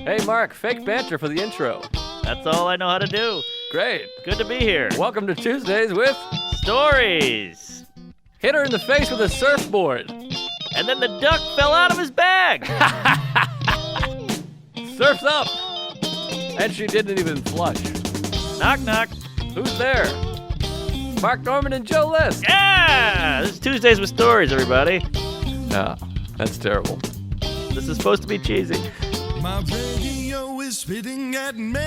Hey, Mark, fake banter for the intro. That's all I know how to do. Great. Good to be here. Welcome to Tuesdays with Stories. Hit her in the face with a surfboard. And then the duck fell out of his bag. Surf's up. And she didn't even flush. Knock, knock. Who's there? Mark Norman and Joe List. Yeah! This is Tuesdays with Stories, everybody. No, that's terrible. This is supposed to be cheesy. My radio is spitting at me.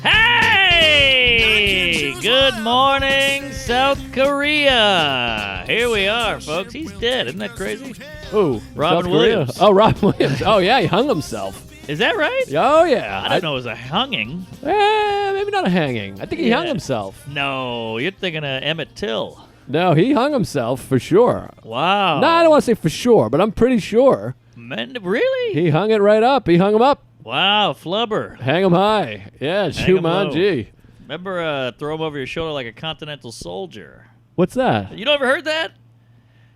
Hey! Good morning, South Korea. Here we are, folks. He's dead. Isn't that crazy? Ooh, Robin South Korea. Williams. Oh, Robin Williams. Oh, yeah, he hung himself. Is that right? Oh, yeah. I don't know it was a hunging. Maybe not a hanging. I think he hung Yeah. himself. No, you're thinking of Emmett Till. No, he hung himself for sure. Wow. No, I don't want to say for sure, but I'm pretty sure. Man, really? He hung it right up. He hung him up. Wow, flubber. Hang him high. Yeah, Hang 'em low. Jumanji. Remember, throw him over your shoulder like a continental soldier. What's that? You never heard that?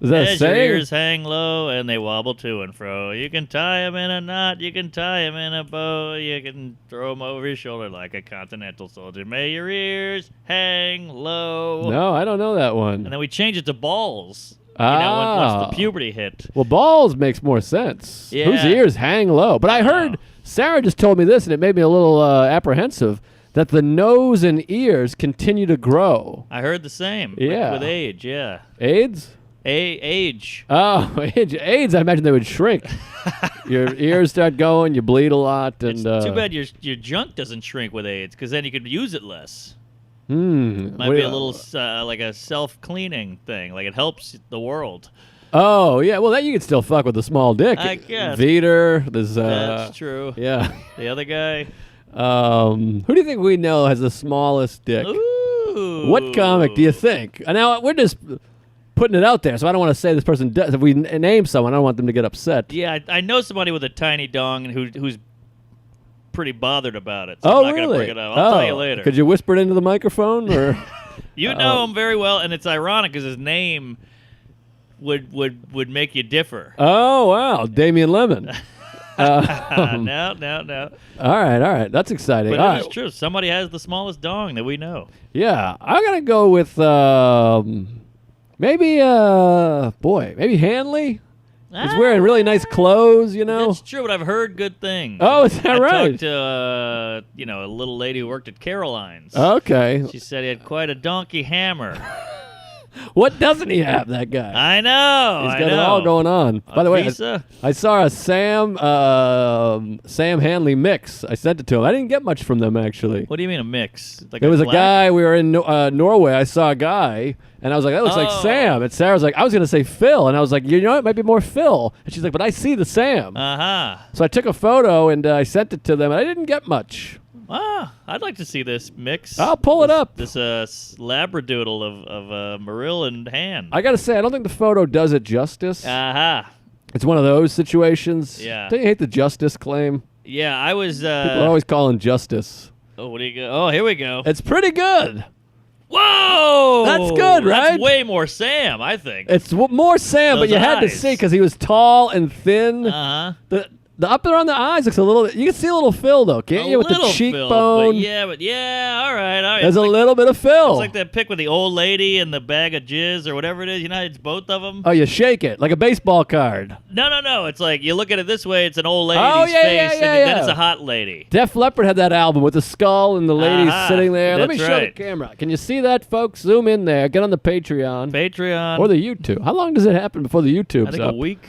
Is that a As your saying? ears hang low and they wobble to and fro. You can tie him in a knot, you can tie him in a bow, you can throw him over your shoulder like a continental soldier. May your ears hang low. No, I don't know that And one. then we change it to balls. You know, once Ah. the puberty hit. Well, balls makes more sense. Yeah. Whose ears hang low? But I heard Sarah just told me this, and it made me a little apprehensive, that the nose and ears continue to grow. I heard the same. Yeah. With age, yeah. AIDS? Age. Oh, AIDS, I imagine they would shrink. Your ears start going, you bleed a lot. And It's too bad your junk doesn't shrink with AIDS, because then you could use it less. Might what be do a you- little like a self-cleaning thing. Like it helps the world. Oh, yeah. Well, that you could still fuck with a small dick. I guess. Veter, there's... That's true. Yeah. The other guy. Who do you think we know has the smallest dick? Ooh. What comic do you think? Now, we're just putting it out there, so I don't want to say this person does. If we name someone, I don't want them to get upset. Yeah, I know somebody with a tiny dong who's pretty bothered about it. So Oh, I'm not really? gonna bring it up. I'll tell you later. Could you whisper it into the microphone? Or You know him very well, and it's ironic because his name would make you differ. Oh, wow. Damian Lemon. No. All right. That's exciting. But All it is right. true. Somebody has the smallest dong that we know. Yeah. I'm going to go with maybe Hanley. He's wearing really nice clothes, you know. That's true, but I've heard good things. Oh, is that I right? talked to a little lady who worked at Caroline's. Okay. She said he had quite a donkey hammer. What doesn't he have, that guy? I know. He's got it all going on. By the way, Visa? I saw a Sam Hanley mix. I sent it to him. I didn't get much from them, actually. What do you mean a mix? Like There was a black? guy, we were in Norway. I saw a guy, and I was like, that looks like Oh. Sam. And Sarah's like, I was going to say Phil. And I was like, you know, it might be more Phil. And she's like, but I see the Sam. Uh-huh. So I took a photo, and I sent it to them, and I didn't get much. I'd like to see this mix. I'll pull it up. This labradoodle of Maril and Han. I got to say, I don't think the photo does it justice. Uh-huh. It's one of those situations. Yeah. Don't you hate the justice claim? Yeah, I was... People are always calling justice. Oh, what do you go? Oh, here we go. It's pretty good. Whoa! That's good, right? That's way more Sam, I think. It's more Sam, but Those you had to eyes. see because he was tall and thin. Uh-huh. The up there on the eyes looks a little. You can see a little Phil though, can't you? With the little cheekbone. Phil, but yeah, all right. There's a little bit of Phil. It's like that pic with the old lady and the bag of jizz or whatever it is. You know, it's both of them. Oh, you shake it like a baseball card. No. It's like you look at it this way, it's an old lady's Oh, yeah, face, yeah, and yeah, then yeah. it's a hot lady. Def Leppard had that album with the skull and the ladies Uh-huh. sitting there. Let me That's show right. the camera. Can you see that, folks? Zoom in there. Get on the Patreon Patreon. or the YouTube. How long does it happen before the YouTube's I think up? a week,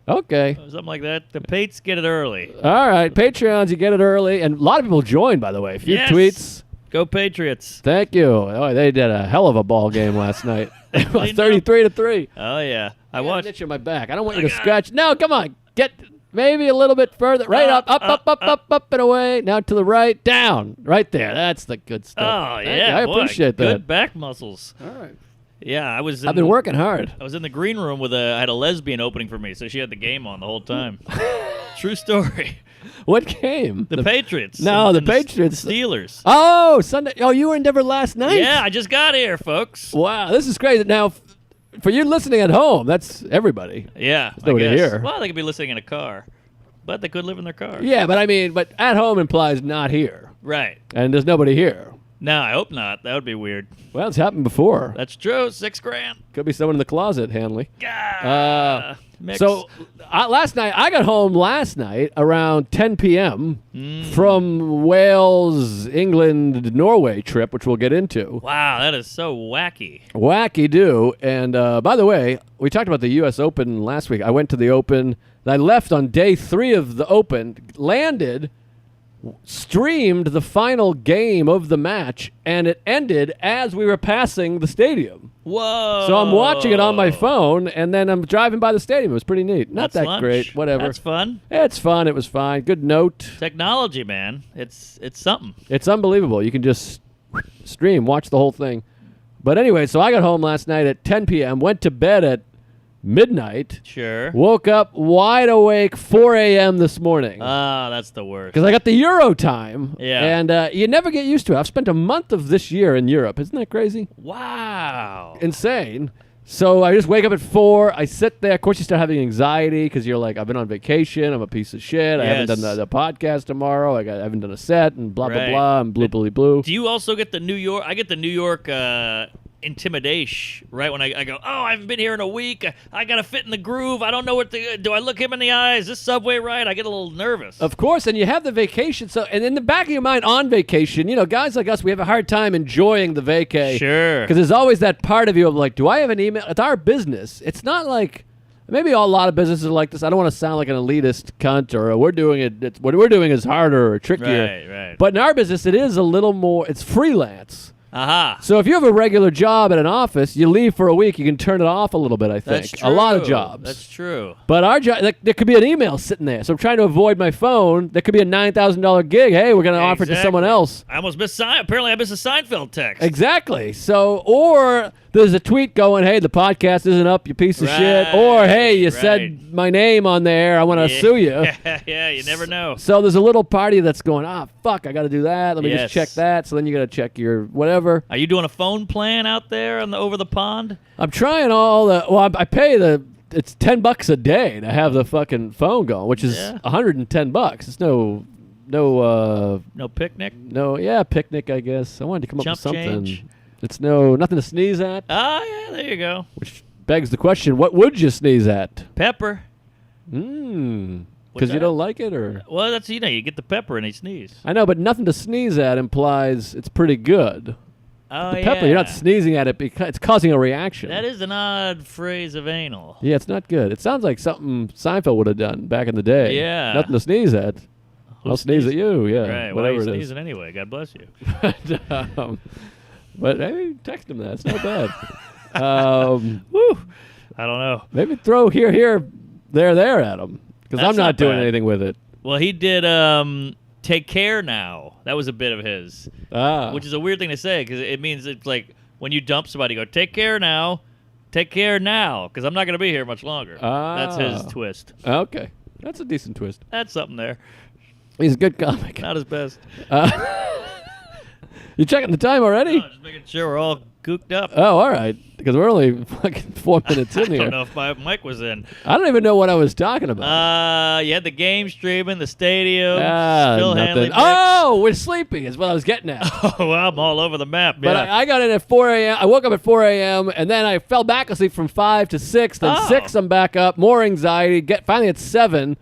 Okay. something like that. The Pates get it early. All right. Patreons, you get it early, and a lot of people joined. By the way, a few Yes. tweets. Go Patriots. Thank you. Oh, they did a hell of a ball game last night. It was They know. 33-3. Oh yeah, I I want watched. an itch in my back. I don't want you to scratch. No, come on. Get maybe a little bit further. Right up and away. Now to the right. Down. Right there. That's the good stuff. Oh Thank yeah, you. I boy, appreciate that. Good back muscles. All right. Yeah, I was. I've been working hard. I was in the green room with I had a lesbian opening for me, so she had the game on the whole time. True story. What game? The Patriots. No, and the and Patriots. Steelers. Oh, Sunday. Oh, you were in Denver last night? Yeah, I just got here, folks. Wow, this is crazy. Now, for you listening at home, that's everybody. Yeah, nobody I guess. here. Well, they could be listening in a car. But they could live in their car. Yeah, but I mean, but at home implies not here. Right. And there's nobody here. No, I hope not. That would be weird. Well, it's happened before. That's true. $6,000. Could be someone in the closet, Hanley. Mix. So last night, I got home last night around 10 p.m. From Wales, England, Norway trip, which we'll get into. Wow, that is so wacky. Wacky do. And by the way, we talked about the U.S. Open last week. I went to the Open. I left on day 3 of the Open, landed, streamed the final game of the match, and it ended as we were passing the stadium. Whoa. So I'm watching it on my phone, and then I'm driving by the stadium. It was pretty neat. Not That's that lunch. great. Whatever. That's fun. It's fun. It was fine. Good note. Technology, man. It's something. It's unbelievable. You can just stream, watch the whole thing. But anyway, so I got home last night at 10 p.m., went to bed at midnight, Sure. woke up wide awake 4 a.m. this morning. That's the worst. Because I got the Euro time. Yeah. And you never get used to it. I've spent a month of this year in Europe. Isn't that crazy? Wow. Insane. So I just wake up at 4. I sit there. Of course, you start having anxiety because you're like, I've been on vacation. I'm a piece of shit. I haven't Yes. done the podcast tomorrow. I haven't done a set and blah, blah, Right. blah, and blue, blue, blue. Do you also get the New York? I get the New York intimidation right when I go, oh, I haven't been here in a week. I got to fit in the groove. I don't know what to do. I look him in the eye? Is this subway right? I get a little nervous. Of course, and you have the vacation. So, and in the back of your mind on vacation, you know, guys like us, we have a hard time enjoying the vacay. Sure. Because there's always that part of you of like, do I have an email? It's our business. It's not like, maybe a lot of businesses are like this. I don't want to sound like an elitist cunt or we're doing it. What we're doing is harder or trickier. Right. But in our business, it is a little more, it's freelance. Aha. So if you have a regular job at an office, you leave for a week, you can turn it off a little bit, I think. That's true. A lot of jobs. That's true. But our job, like, there could be an email sitting there. So I'm trying to avoid my phone. There could be a $9,000 gig. Hey, we're going to offer it to someone else. I almost missed Apparently, I missed a Seinfeld text. Exactly. So, or there's a tweet going, hey, the podcast isn't up, you piece of shit. Right, Or, hey, you right. said my name on there. I want to sue you. Yeah, you never know. So there's a little party that's going, fuck, I got to do that. Let me Yes. just check that. So then you got to check your whatever. Are you doing a phone plan out there over the pond? I'm trying all the. Well, I pay it's $10 a day to have the fucking phone going, which is $110. It's no picnic? picnic, I guess. I wanted to come up Chump with something. change? It's nothing to sneeze at. Oh, yeah, there you go. Which begs the question: what would you sneeze at? Pepper. Because you that? don't like it, or Well, that's, you get the pepper and they sneeze. I know, but nothing to sneeze at implies it's pretty good. Oh, The pepper, you're not sneezing at it because it's causing a reaction. That is an odd phrase of anal. Yeah, it's not good. It sounds like something Seinfeld would have done back in the day. Yeah. Nothing to sneeze at. I'll sneeze at you, yeah. Right, why are whatever you it is. sneezing anyway? God bless you. But maybe text him that. It's not bad. Woo! I don't know. Maybe throw here, there at him. Because That's I'm not not doing bad. anything with it. Well, he did Take Care Now. That was a bit of his. Which is a weird thing to say because it means it's like when you dump somebody, you go, take care now. Take care now because I'm not going to be here much longer. That's his twist. Okay. That's a decent twist. That's something there. He's a good comic. Not his best. You checking the time already? No, just making sure we're all gooked up. Oh, all right. Because we're only fucking 4 minutes in I here. don't know if my mic was in. I don't even know what I was talking about. You had the game streaming, the stadium, nothing. still handling. Oh, we're sleeping is what I was getting at. Oh, well, I'm all over the map. But Yeah. I got in at 4 a.m. I woke up at 4 a.m. and then I fell back asleep from 5 to 6. Then 6, I'm back up. More anxiety. Finally at 7.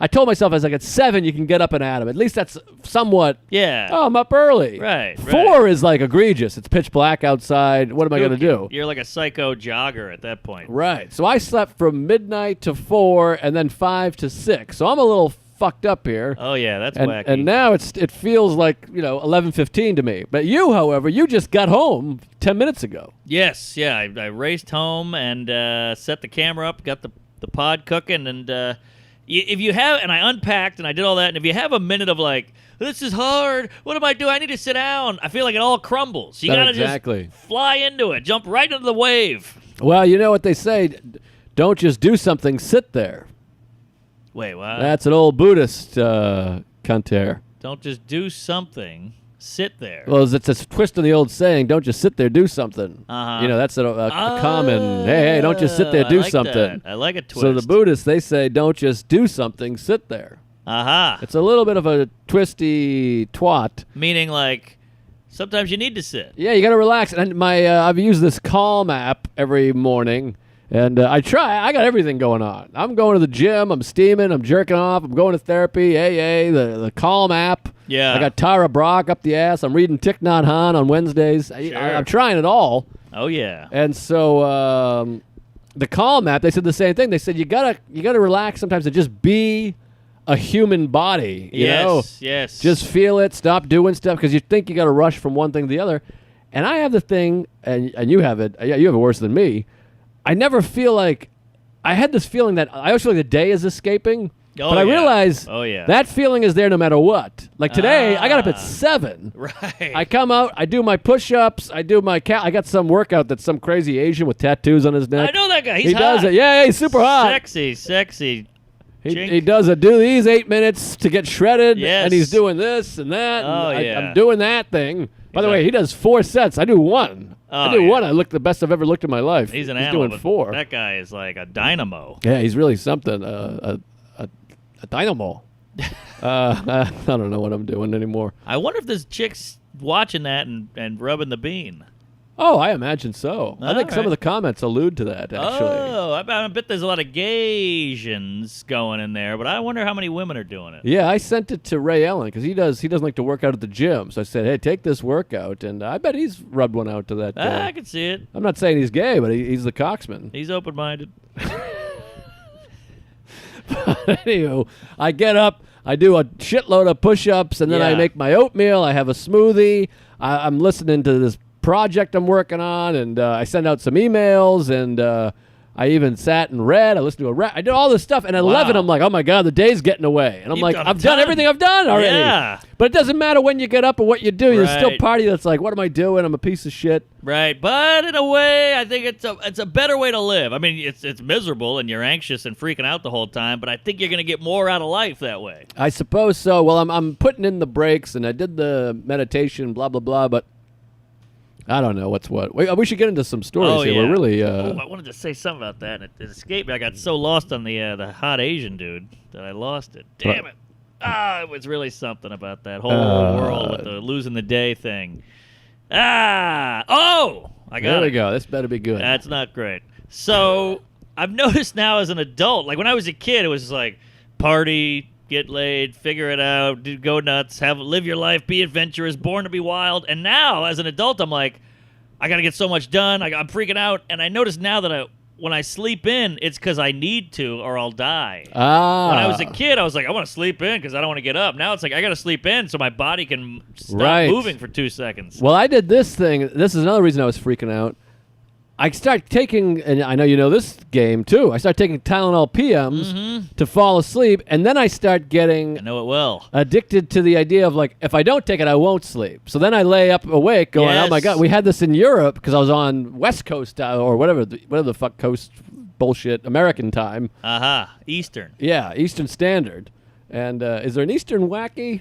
I told myself I was like, at 7 you can get up and at 'em. At least that's somewhat. Yeah. Oh, I'm up early. Right. 4 is like egregious. It's pitch black outside. What am I going to do? You're like a psycho jogger at that point. Right. So I slept from midnight to 4 and then 5 to 6. So I'm a little fucked up here. Oh yeah, that's and, wacky. and now it feels like 11:15 to me. But you, however, you just got home 10 minutes ago. Yes, yeah. I raced home and set the camera up, got the pod cooking, and if you have, and I unpacked and I did all that, and if you have a minute of like, this is hard, what am I doing? I need to sit down. I feel like it all crumbles. You gotta Exactly. just fly into it, jump right into the wave. Well, you know what they say, don't just do something, sit there. Wait, what? That's an old Buddhist canter. Don't just do something. Sit there. Well, it's a twist on the old saying, don't just sit there, do something. Uh-huh. That's a common, hey, don't just sit there, do I like something. that. I like a twist. So the Buddhists, they say, don't just do something, sit there. Aha. It's a little bit of a twisty twat. Meaning, like, sometimes you need to sit. Yeah, you got to relax. And I've used this Calm app every morning, and I got everything going on. I'm going to the gym. I'm steaming. I'm jerking off. I'm going to therapy, AA, the Calm app. Yeah. I got Tara Brock up the ass. I'm reading Thich Nhat Hanh on Wednesdays. Sure. I'm trying it all. Oh, yeah. And so the Calm app, they said the same thing. They said you gotta relax sometimes and just be a human body. You know? Yes. Just feel it. Stop doing stuff because you think you got to rush from one thing to the other. And I have the thing, and you have it. You have it worse than me. I never feel like I had this feeling that I always feel like the day is escaping. Oh, but I yeah. realize that feeling is there no matter what. Like today, I got up at 7. Right. I come out, I do my push-ups, I do my I got some workout that's some crazy Asian with tattoos on his neck. I know that guy. He's he hot. does it. Yeah, he's super hot. Sexy. He does a do these 8 minutes to get shredded, Yes. and he's doing this and that. Oh, and yeah. I'm doing that thing. By the He's way, a- he does 4 sets. I do 1. Oh, I do yeah. 1. I look the best I've ever looked in my life. He's an he's animal. doing but 4. That guy is like a dynamo. Yeah, he's really something. A dynamo. I don't know what I'm doing anymore. I wonder if this chick's watching that and rubbing the bean. Oh, I imagine so. I think some right. of the comments allude to that, actually. Oh, I bet there's a lot of Gaysians going in there, but I wonder how many women are doing it. Yeah, I sent it to Ray Ellen because he doesn't like to work out at the gym. So I said, hey, take this workout. And I bet he's rubbed one out to that guy. I can see it. I'm not saying he's gay, but he's the coxman. He's open-minded. Anywho, I get up, I do a shitload of push-ups, and then I Yeah. make my oatmeal. I have a smoothie. I'm listening to this project I'm working on, and I send out some emails, and I even sat and read. I listened to I did all this stuff, and at 11, I'm like, oh my God, the day's getting away. And I'm You've like, done a I've done ton. everything I've done already. Yeah. But it doesn't matter when you get up or what you do. There's still Right. party that's like, what am I doing? I'm a piece of shit. Right, but in a way, I think it's a better way to live. I mean, it's miserable and you're anxious and freaking out the whole time, but I think you're going to get more out of life that way. I suppose so. Well, I'm putting in the breaks, and I did the meditation, blah, blah, blah, but I don't know what's what. We should get into some stories here. yeah. We're really... I wanted to say something about that, and it escaped me. I got so lost on the hot Asian dude that I lost it. Damn it. It was really something about that whole world with the losing the day thing. I got there it. we go. This better be good. That's not great. So I've noticed now as an adult, like when I was a kid, it was just like party, get laid, figure it out, go nuts, live your life, be adventurous, born to be wild. And now as an adult, I'm like, I got to get so much done. I'm freaking out. And I notice now that when I sleep in, it's because I need to or I'll die. When I was a kid, I was like, I want to sleep in because I don't want to get up. Now it's like, I got to sleep in so my body can stop moving for 2 seconds. Well, I did this thing. This is another reason I was freaking out. I start taking, and I know you know this game too, I start taking Tylenol PMs to fall asleep, and then I start getting I know it well. addicted to the idea of like, if I don't take it, I won't sleep. So then I lay up awake going, oh my Yes. God, we had this in Europe because I was on West Coast or whatever the fuck coast bullshit, American time. Eastern. Yeah, Eastern Standard. And is there an Eastern wacky?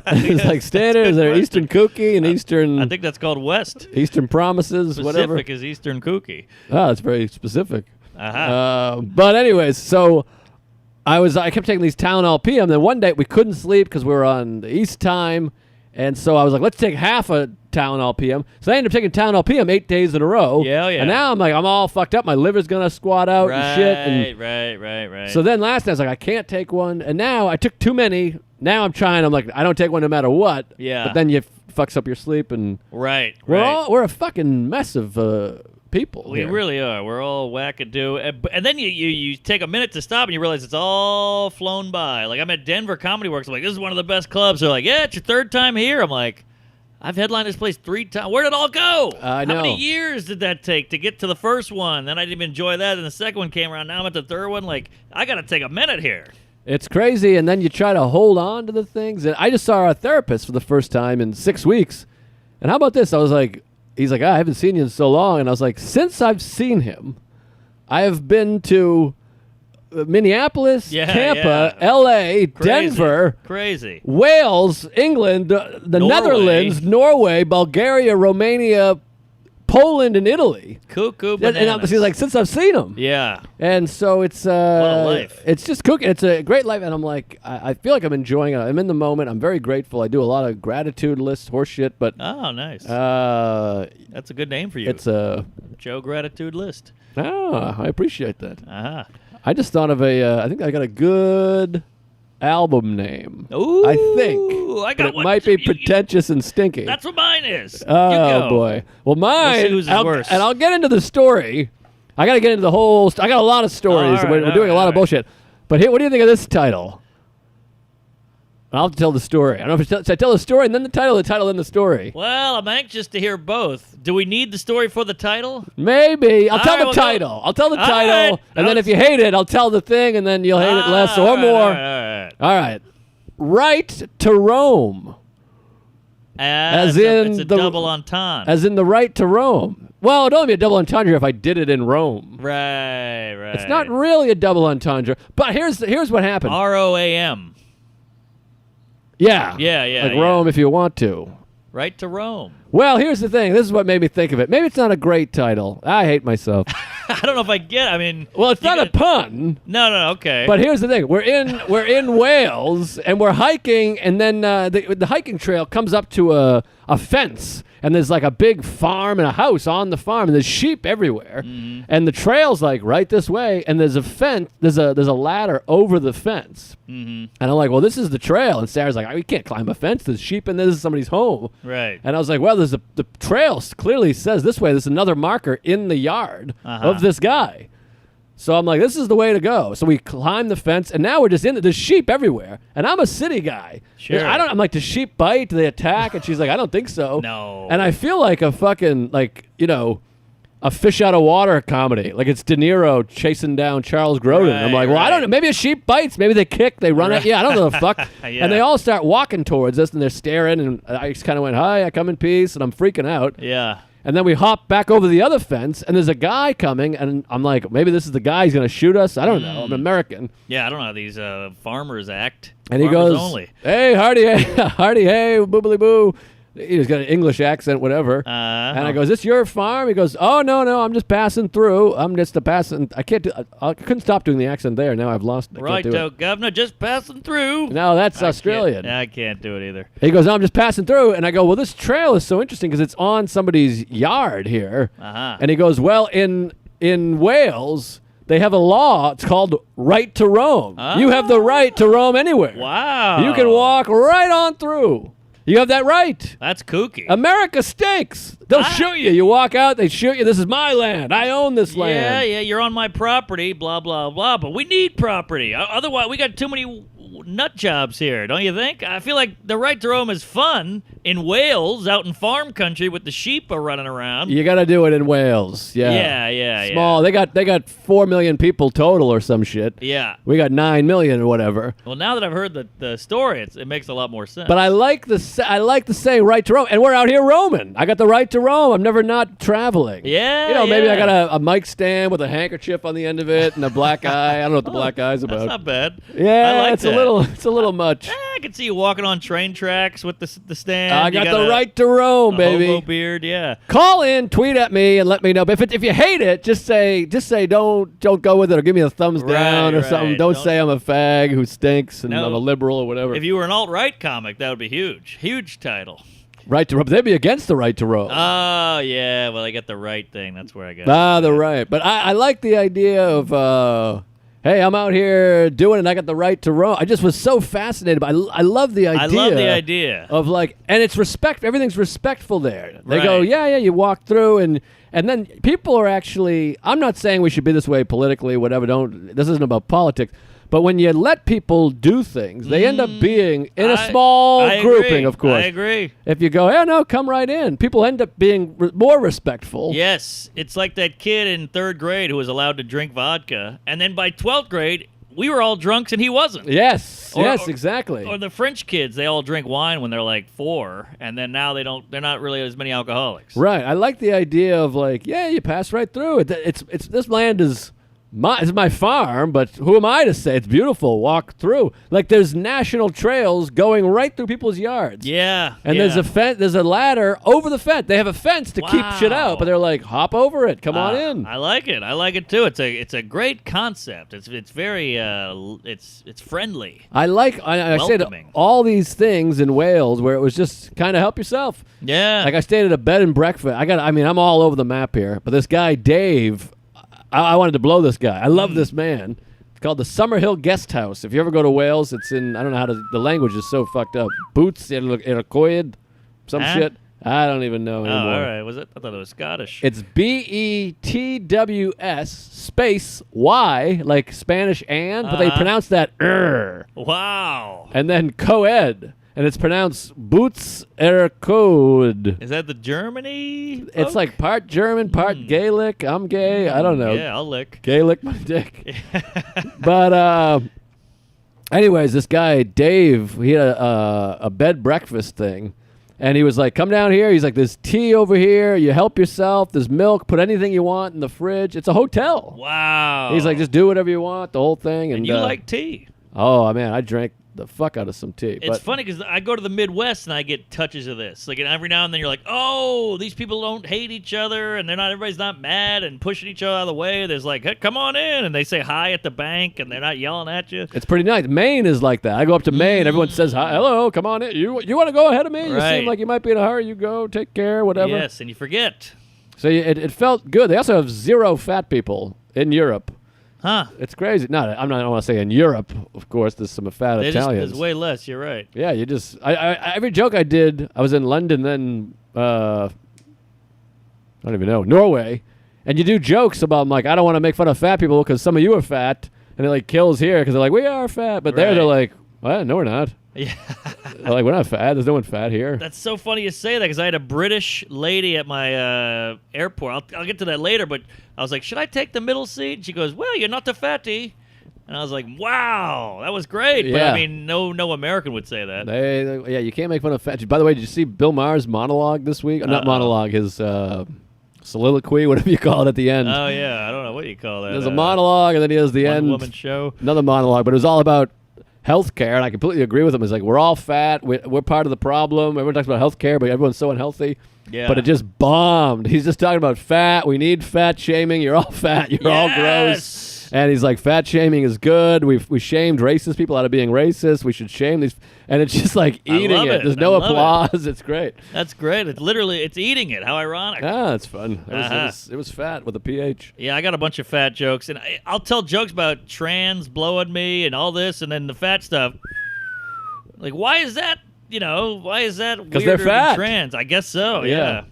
It's like standard. Is there question. Eastern kooky and Eastern? I think that's called West. Eastern promises, Pacific whatever. is Eastern kooky. Oh, that's very specific. Uh-huh. But anyways, so I kept taking these Tylenol PM. Then one day we couldn't sleep because we were on the East time, and so I was like, let's take half a Tylenol PM. So I ended up taking Tylenol PM 8 days in a row. Yeah. And now I'm like, I'm all fucked up. My liver's gonna squat out and shit. And Right. so then last night I was like, I can't take one, and now I took too many. Now I'm trying. I'm like, I don't take one no matter what. Yeah. But then you fucks up your sleep, and Right. we're a fucking mess of people. We here. really are. We're all wackadoo. And then you take a minute to stop and you realize it's all flown by. Like I'm at Denver Comedy Works. I'm like, this is one of the best clubs. They're like, yeah, it's your 3rd time here. I'm like, I've headlined this place 3 times. Where did it all go? I know. How many years did that take to get to the first one? Then I didn't even enjoy that. And the second one came around. Now I'm at the 3rd one. Like, I got to take a minute here. It's crazy, and then you try to hold on to the things. And I just saw our therapist for the first time in 6 weeks. And how about this? I was like, he's like, I haven't seen you in so long. And I was like, since I've seen him, I have been to Minneapolis, Tampa, L.A., Denver, Crazy. Wales, England, the Norway. Netherlands, Norway, Bulgaria, Romania, Poland and Italy. Cuckoo And bananas. she's like, since I've seen them. yeah. And so it's life. It's just cooking. It's a great life, and I'm like, I feel like I'm enjoying it. I'm in the moment. I'm very grateful. I do a lot of gratitude lists, horse shit, but Oh, nice. That's a good name for you. it's a. Joe Gratitude List. I appreciate that. Uh-huh. I just thought of I think I got a good album name. Ooh, I think. I But got it one. might be You- pretentious and stinky. That's what mine is. You Oh go. boy. Well, mine. whose is I'll- worse. And I'll get into the story. I got to get into the whole. I got a lot of stories. all right, We're doing a lot of all right. bullshit. But here, what do you think of this title? I'll have to tell the story. I don't know if should I tell the story and then the title, then the story. Well, I'm anxious to hear both. Do we need the story for the title? Maybe. I'll All tell right, the well, go- title. I'll tell the All title, right. and then if you hate it, I'll tell the thing, and then you'll hate it less or more. All right. All right. Right to roam, As in it's a the- double entendre. as in the right to roam. Well, it'd only be a double entendre if I did it in Rome. right. It's not really a double entendre. But here's what happened. ROAM. Yeah. Yeah, yeah, Like yeah. Rome if you want to. Right to Rome. Well, here's the thing. This is what made me think of it. Maybe it's not a great title. I hate myself. I don't know if I get. I mean, Well, it's you not a gotta- pun. No, okay. But here's the thing: we're in Wales, and we're hiking, and then the hiking trail comes up to a fence, and there's like a big farm and a house on the farm, and there's sheep everywhere, and the trail's like right this way, and there's a fence, there's a ladder over the fence, and I'm like, well, this is the trail, and Sarah's like, we can't climb a fence. There's sheep, and this is somebody's home, right. and I was like, well, the trail clearly says this way. There's another marker in the yard of this guy. So I'm like, this is the way to go. So we climb the fence, and now we're just in it. There's sheep everywhere, and I'm a city guy. Sure. I'm like, does sheep bite? Do they attack? And she's like, I don't think so. No. And I feel like a fucking a fish out of water comedy. Like it's De Niro chasing down Charles Grodin. I'm like, well, I don't know. Maybe a sheep bites. Maybe they kick. They run at you. I don't know the fuck. Yeah. And they all start walking towards us, and they're staring. And I just kind of went, hi, I come in peace, and I'm freaking out. Yeah. And then we hop back over the other fence, and there's a guy coming, and I'm like, maybe this is the guy who's going to shoot us. I don't know. I'm American. Yeah, I don't know how these farmers act. And he Farmers goes, only. hey, hardy, hey, hardy, hey, boobily boo. He's got an English accent, whatever. And I go, is this your farm? He goes, oh, no, I'm just passing through. I'm just passing. I can't do. I couldn't stop doing the accent there. Now I've lost it. I Right, can't do though, Governor, just passing through. it. No, that's Australian. I can't do it either. He goes, no, I'm just passing through. And I go, well, this trail is so interesting because it's on somebody's yard here. Uh-huh. And he goes, well, in Wales, they have a law. It's called right to roam. You have the right to roam anywhere. Wow. You can walk right on through. You have that right. That's kooky. America stinks. They'll shoot you. You walk out, they shoot you. This is my land. I own this land. Yeah, you're on my property, blah, blah, blah. But we need property. Otherwise, we got too many nut jobs here, don't you think? I feel like the right to roam is fun in Wales, out in farm country with the sheep are running around. You got to do it in Wales. Yeah. Yeah. Small. They got 4 million people total or some shit. Yeah. We got 9 million or whatever. Well, now that I've heard the story, it makes a lot more sense. But I like the saying right to roam, and we're out here roaming. I got the right to roam. I'm never not traveling. Yeah, maybe I yeah. got a mic stand with a handkerchief on the end of it and a black eye. I don't know what the black eye's about. That's not bad. Yeah, I like it's that. a little much. I can see you walking on train tracks with the stand. I You got got the a- right to roam, a baby. hobo beard, yeah. Call in, tweet at me, and let me know. But if you hate it, just say don't go with it, or give me a thumbs down or Right, something. right. Don't Don't- say I'm a fag who stinks and No. I'm a liberal or whatever. If you were an alt-right comic, that would be huge. Huge title. Right to roam, they'd be against the right to roam. Oh, yeah. Well, I got the right thing. That's where I got The right. But I like the idea of. Hey, I'm out here doing it, and I got the right to roam. I just was so fascinated by. I love the idea. I love the idea. Of like, and it's respect. Everything's respectful there. They go, Right. yeah. You walk through, and then people are actually. I'm not saying we should be this way politically, whatever. This isn't about politics. But when you let people do things, they end up being in a small I grouping, agree. of course. I agree. If you go, yeah, no, come right in. People end up being more respectful. Yes. It's like that kid in 3rd grade who was allowed to drink vodka. And then by 12th grade, we were all drunks and he wasn't. Yes, Or- exactly. Or the French kids, they all drink wine when they're like 4. And then now they're not really as many alcoholics. Right. I like the idea of like, yeah, you pass right through it. It's this land is It's my farm, but who am I to say it's beautiful? Walk through. Like there's national trails going right through people's yards. Yeah. And yeah. there's a ladder over the fence. They have a fence to keep shit out, but they're like, hop over it. Come on in. I like it. I like it too. It's a great concept. It's very it's friendly. I stayed at Welcoming. all these things in Wales where it was just kind of help yourself. Yeah. Like I stayed at a bed and breakfast. I'm all over the map here. But this guy Dave, I wanted to blow this guy. I love this man. It's called the Summerhill Guest House. If you ever go to Wales, it's in, I don't know how to, the language is so fucked up. Boots, Iroquois, some Huh? shit. I don't even know Oh, anymore. all right. Was it? I thought it was Scottish. It's BETWS space Y, like Spanish and, but they pronounce that Wow. and then co-ed. And it's pronounced Boots Ercode. Is that the Germany? It's folk? like part German, part Gaelic. I'm gay. I don't know. Yeah, I'll lick. Gaelic my dick. But anyways, this guy Dave, he had a bed breakfast thing, and he was like, "Come down here." He's like, "There's tea over here. You help yourself. There's milk. Put anything you want in the fridge. It's a hotel." Wow. He's like, "Just do whatever you want." The whole thing. and you like tea. Oh man, I drank the fuck out of some tea. It's funny because I go to the Midwest and I get touches of this. Like, and every now and then you're like, oh, these people don't hate each other and everybody's not mad and pushing each other out of the way. There's like, hey, come on in. And they say hi at the bank and they're not yelling at you. It's pretty nice. Maine is like that. I go up to Maine. Everyone says, hi, hello, come on in. You want to go ahead of me? You Right. seem like you might be in a hurry. You go, take care, whatever. Yes, and you forget. So it felt good. They also have 0 fat people in Europe. Huh. It's crazy. I don't want to say in Europe, of course, there's some fat Italians. There's way less. You're right. Yeah, you just every joke I did, I was in London, then I don't even know, Norway, and you do jokes about, I'm like, I don't want to make fun of fat people because some of you are fat, and it like kills here because they're like, we are fat, but there they're like, well, no, we're not. Yeah. They're like, we're not fat. There's no one fat here. That's so funny you say that because I had a British lady at my airport. I'll get to that later, but I was like, should I take the middle seat? And she goes, well, you're not the fatty. And I was like, wow, that was great. But Yeah. I mean, no American would say that. Yeah, you can't make fun of fat. By the way, did you see Bill Maher's monologue this week? Not monologue, his soliloquy, whatever you call it at the end. Oh, yeah. I don't know what you call that. There's a monologue, and then he has the end. One-woman show. Another monologue, but it was all about healthcare, and I completely agree with him. It's like, we're all fat. We're part of the problem. Everyone talks about healthcare, but everyone's so unhealthy. Yeah. But it just bombed. He's just talking about fat. We need fat shaming. You're all fat. You're all gross. And he's like, fat shaming is good. We shamed racist people out of being racist. We should shame these. And it's just like eating love it. There's I no love applause. It's great. That's great. It's eating it. How ironic. Ah, it's fun. It was fat with a PH. Yeah, I got a bunch of fat jokes, and I'll tell jokes about trans blowing me and all this, and then the fat stuff. Like, why is that? Why is that? Because they're fat. Trans, I guess so. Yeah.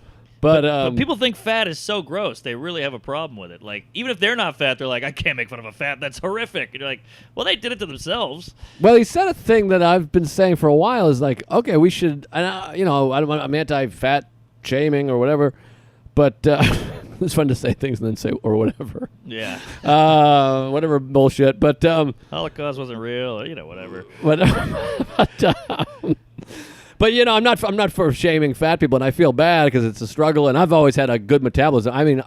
But people think fat is so gross. They really have a problem with it. Like, even if they're not fat, they're like, I can't make fun of a fat. That's horrific. And you're like, well, they did it to themselves. Well, he said a thing that I've been saying for a while is like, okay, we should, I'm anti-fat shaming or whatever, but it's fun to say things and then say or whatever. Yeah. Whatever bullshit. But Holocaust wasn't real, or, whatever. But I'm not for shaming fat people, and I feel bad because it's a struggle, and I've always had a good metabolism. I mean,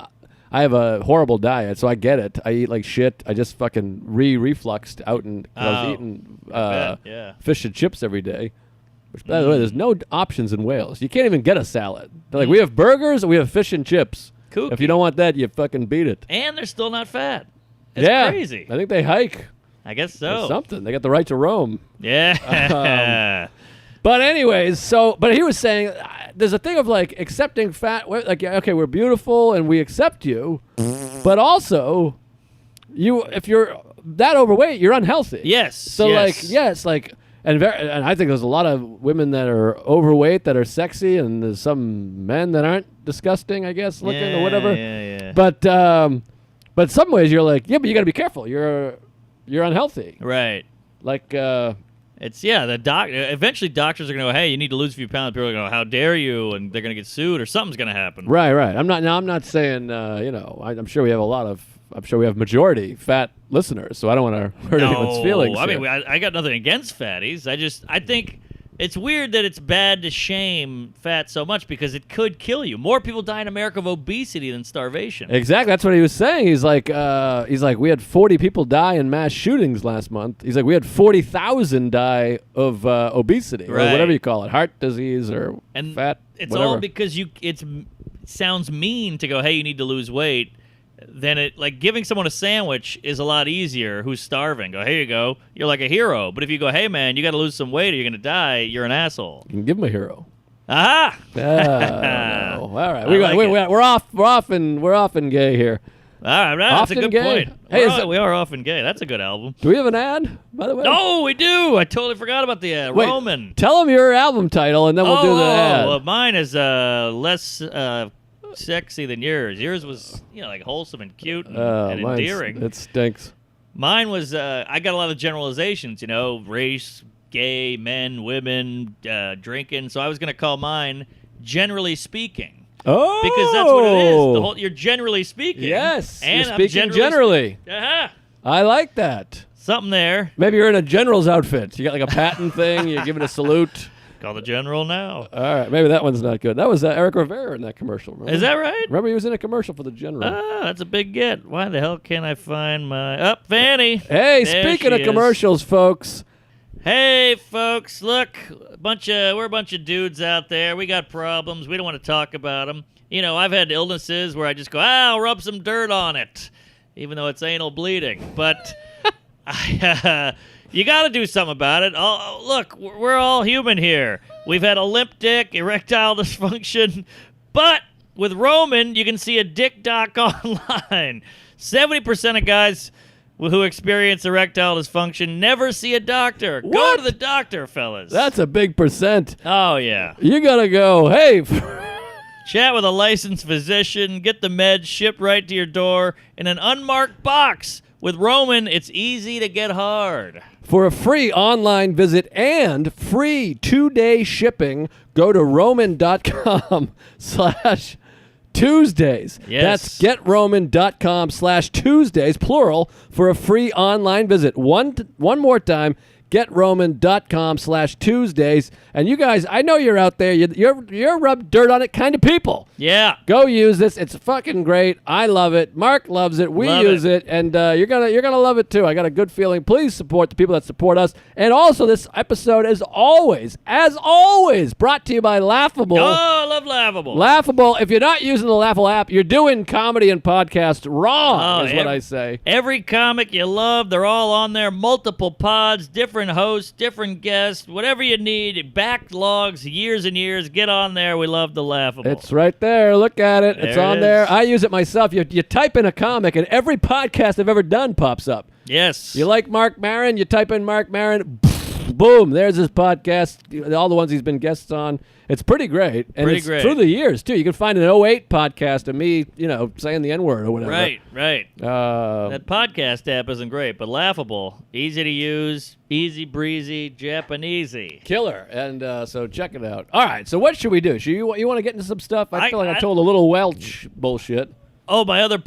I have a horrible diet, so I get it. I eat like shit. I just fucking refluxed out, and I was eating fish and chips every day. Which, by the way, there's no options in Wales. You can't even get a salad. They're like, we have burgers and we have fish and chips. Kooky. If you don't want that, you fucking beat it. And they're still not fat. It's crazy. I think they hike. I guess so. Or something. They got the right to roam. Yeah. But anyways, but he was saying there's a thing of like accepting fat. Like, okay, we're beautiful and we accept you, but also if you're that overweight, you're unhealthy. Yes. So and I think there's a lot of women that are overweight that are sexy, and there's some men that aren't disgusting, I guess, looking or whatever. Yeah. But some ways you're like, yeah, but you got to be careful. You're unhealthy. Right. Like. Eventually doctors are going to go, hey, you need to lose a few pounds. People are going to go, how dare you? And they're going to get sued or something's going to happen. Right. I'm not saying, I'm sure we have majority fat listeners, so I don't want to hurt anyone's feelings. I mean, I got nothing against fatties. I think It's weird that it's bad to shame fat so much because it could kill you. More people die in America of obesity than starvation. Exactly. That's what he was saying. He's like, we had 40 people die in mass shootings last month. He's like, we had 40,000 die of obesity or whatever you call it, heart disease or fat. It's whatever. all because it sounds mean to go, hey, you need to lose weight. Then it like giving someone a sandwich is a lot easier who's starving. Go, here you go. You're like a hero. But if you go, hey man, you got to lose some weight or you're gonna die, you're an asshole. You can give him a hero. Aha! All right, we're off and gay here. All right, that's a Often good gay. point. Hey, we are often gay. That's a good album. Do we have an ad, by the way? No, we do. I totally forgot about the ad. Wait, Roman. Tell them your album title, and then we'll do the ad. Well, mine is less sexy than yours. Yours was, like wholesome and cute and endearing. It stinks. Mine was, I got a lot of generalizations, race, gay, men, women, drinking. So I was going to call mine Generally Speaking. Oh! Because that's what it is. You're generally speaking. Yes, and you're I'm speaking generally. Uh-huh. I like that. Something there. Maybe you're in a general's outfit. You got like a patent thing. You're giving a salute. Call the general now. All right, maybe that one's not good. That was Eric Rivera in that commercial. Remember? Is that right? Remember he was in a commercial for the general. Ah, that's a big get. Why the hell can't I find my... Fanny. Hey, There speaking she of is. commercials, folks. Hey, folks, look, we're a bunch of dudes out there. We got problems. We don't want to talk about them. I've had illnesses where I just go, I'll rub some dirt on it, even though it's anal bleeding. But you got to do something about it. Look, we're all human here. We've had a limp dick, erectile dysfunction, but with Roman, you can see a dick doc online. 70% of guys who experience erectile dysfunction never see a doctor. Go What? to the doctor, fellas. That's a big percent. Oh, yeah. You gotta go. Hey. Chat with a licensed physician. Get the meds shipped right to your door in an unmarked box. With Roman, it's easy to get hard. For a free online visit and free 2-day shipping, go to roman.com/Tuesdays. Yes. That's getroman.com/Tuesdays, plural, for a free online visit. One more time, getroman.com/Tuesdays. And you guys, I know you're out there. You're rub dirt on it kind of people. Yeah. Go use this. It's fucking great. I love it. Mark loves it. We use it, and you're gonna love it too. I got a good feeling. Please support the people that support us. And also, this episode is as always, brought to you by Laughable. Oh, I love Laughable. Laughable. If you're not using the Laughable app, you're doing comedy and podcast wrong. Is what I say. Every comic you love, they're all on there. Multiple pods, different hosts, different guests, whatever you need. Backlogs, years and years. Get on there. We love the Laughable. It's right there. Look at it. It's There on it there. is. I use it myself. You type in a comic, and every podcast I've ever done pops up. Yes. You like Mark Maron? You type in Mark Maron, boom, there's his podcast, all the ones he's been guests on. It's pretty great. And Pretty it's great. through the years, too. You can find an 08 podcast of me, saying the N-word or whatever. Right. That podcast app isn't great, but Laughable. Easy to use, easy breezy, Japanesey. Killer. And so check it out. All right, so what should we do? You want to get into some stuff? I feel like I I- told a little Welch bullshit. Oh, my other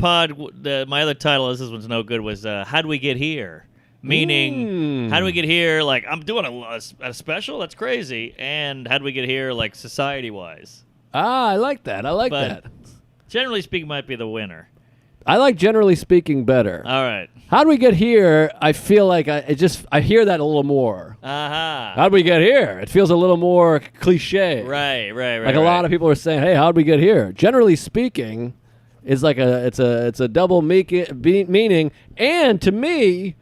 my other title, this one's no good, was How'd We Get Here? Meaning, how do we get here? Like, I'm doing a special? That's crazy. And how do we get here, like, society-wise? Ah, I like that. But that. generally speaking, might be the winner. I like generally speaking better. All right. How'd we get here? I feel like I hear that a little more. Aha. How'd we get here? It feels a little more cliche. Right. Like a lot of people are saying, "Hey, how'd we get here?" Generally speaking, is like it's a double meaning, and to me,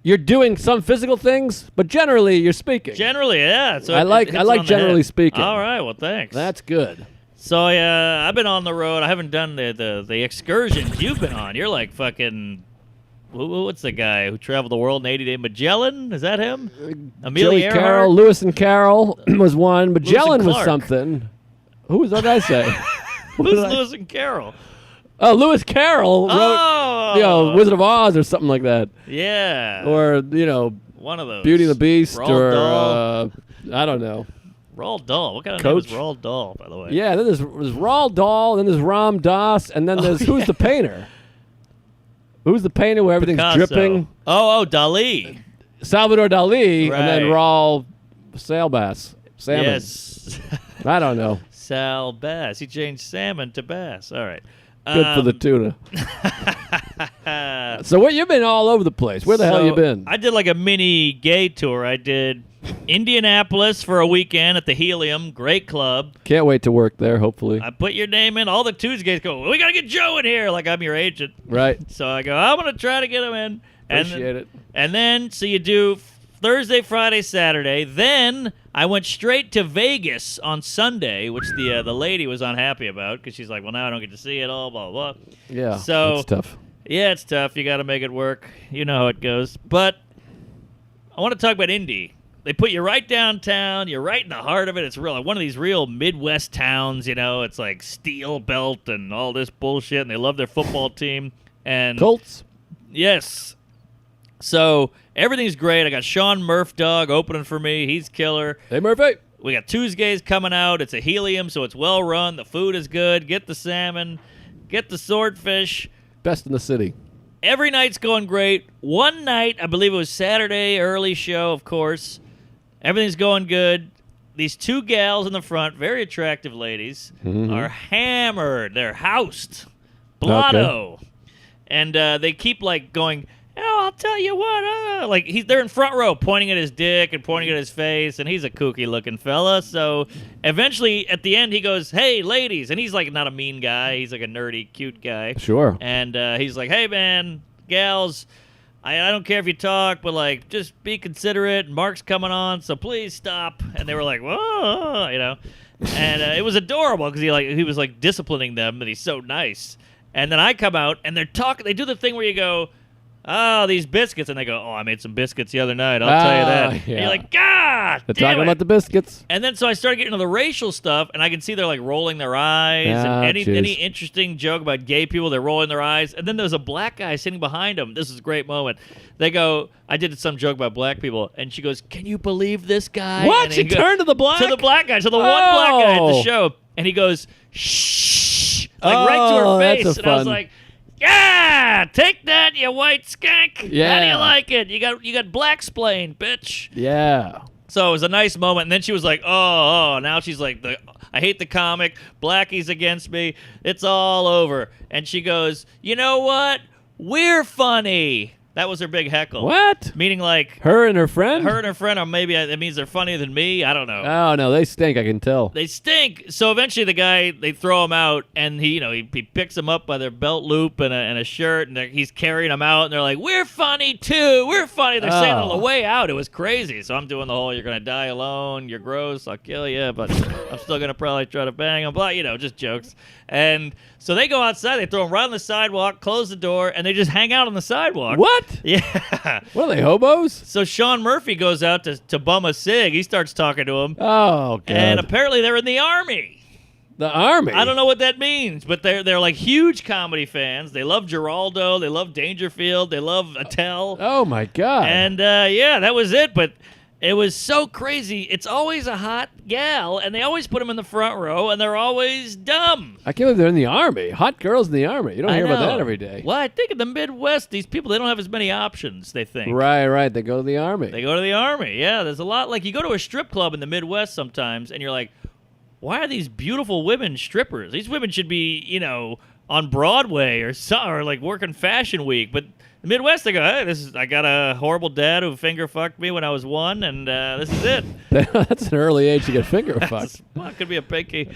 you're doing some physical things, but generally you're speaking. Generally, yeah. So I it like hits it on the generally head. speaking. All right. Well, thanks. That's good. So I've been on the road. I haven't done the excursions you've been on. You're like fucking. What's the guy who traveled the world in 80 days? Magellan? Is that him? Joey Amelia Carroll, Earhart? Lewis and Carroll was one. Magellan was Clark. something. Who was that I say? Who's Lewis and Carroll? Oh, Lewis Carroll wrote, Oh, Wizard of Oz or something like that, yeah. or One of those. Beauty and the Beast, Roald or Dahl. I don't know. Roald Dahl. What kind of Coach? name is Roald Dahl, by the way? Yeah, then there's Roald Dahl, then there's Ram Dass, and then there's who's the painter? Who's the painter where everything's Picasso. dripping? Oh, Dali. Salvador Dali, and then Right. Roald sail bass. Salmon. Yes. I don't know. Sal Bass. He changed salmon to bass. All right. Good for the tuna. So what? You've been all over the place. Where the hell you been? I did like a mini gay tour. I did Indianapolis for a weekend at the Helium. Great club. Can't wait to work there, hopefully. I put your name in. All the Tuesdays go, we got to get Joe in here. Like I'm your agent. Right. So I go, I'm going to try to get him in. Appreciate it. And then, so you do Thursday, Friday, Saturday. Then I went straight to Vegas on Sunday, which the lady was unhappy about because she's like, well, now I don't get to see it all, blah, blah, blah. Yeah, So, it's tough. Yeah, it's tough. You got to make it work. You know how it goes. But I want to talk about Indy. They put you right downtown. You're right in the heart of it. It's real, like one of these real Midwest towns, you know. It's like steel belt and all this bullshit, and they love their football team. And Colts? yes. So everything's great. I got Sean Murph Dog opening for me. He's killer. Hey, Murphy. We got Tuesdays coming out. It's a Helium, so it's well run. The food is good. Get the salmon. Get the swordfish. Best in the city. Every night's going great. One night, I believe it was Saturday, early show, of course. Everything's going good. These two gals in the front, very attractive ladies, are hammered. They're housed. Blotto. Okay. And they keep, like, going, oh, I'll tell you what. Like, they're in front row pointing at his dick and pointing at his face, and he's a kooky-looking fella. So eventually, at the end, he goes, hey, ladies. And he's, like, not a mean guy. He's, like, a nerdy, cute guy. Sure. And he's like, hey, man, gals, I don't care if you talk, but, like, just be considerate. Mark's coming on, so please stop. And they were like, whoa, you know. And it was adorable because he was, like, disciplining them, and he's so nice. And then I come out, and they're talking. They do the thing where you go, oh, these biscuits. And they go, oh, I made some biscuits the other night. I'll tell you that. Yeah. And you're like, God They're damn talking it. about the biscuits. And then so I started getting into the racial stuff, and I can see they're like rolling their eyes. Ah, And jeez. any interesting joke about gay people, they're rolling their eyes. And then there's a black guy sitting behind them. This is a great moment. They go, I did some joke about black people, and she goes, can you believe this guy? What? And She he goes, turned to the black? To the black guy, to the one black guy at the Oh. show. And he goes, shh, like right to her Oh, that's face. a And I was fun- like, yeah, take that, you white skank. How do Yeah. you like it? You got black splain, bitch. Yeah. So it was a nice moment, and then she was like, oh, now she's like, I hate the comic, Blackie's against me, it's all over. And she goes, you know what? We're funny. That was her big heckle. What? Meaning like, Her and her friend? her and her friend, or maybe it means they're funnier than me, I don't know. Oh, no, they stink, I can tell. They stink. So eventually the guy, they throw him out, and he picks them up by their belt loop and a shirt, and he's carrying them out, and they're like, we're funny too, we're funny. They're saying it on the way out. It was crazy. So I'm doing the whole, you're going to die alone, you're gross, I'll kill you, but I'm still going to probably try to bang him, blah, just jokes. And so they go outside, they throw him right on the sidewalk, close the door, and they just hang out on the sidewalk. What? Yeah. What are they, hobos? So Sean Murphy goes out to bum a cig. He starts talking to him. Oh, God. And apparently they're in the Army. The Army? I don't know what that means, but they're like huge comedy fans. They love Geraldo. They love Dangerfield. They love Attell. Oh, my God. And, yeah, that was it. But it was so crazy. It's always a hot gal, and they always put them in the front row, and they're always dumb. I can't believe they're in the Army. Hot girls in the Army. You don't hear about that every day. Well, I think in the Midwest, these people, they don't have as many options, they think. Right. They go to the Army. They go to the Army. Yeah, there's a lot. Like, you go to a strip club in the Midwest sometimes, and you're like, why are these beautiful women strippers? These women should be, on Broadway or like working Fashion Week. But the Midwest, they go, hey, I got a horrible dad who finger fucked me when I was 1, and this is it. That's an early age to get finger fucked. Well, it could be a pinky.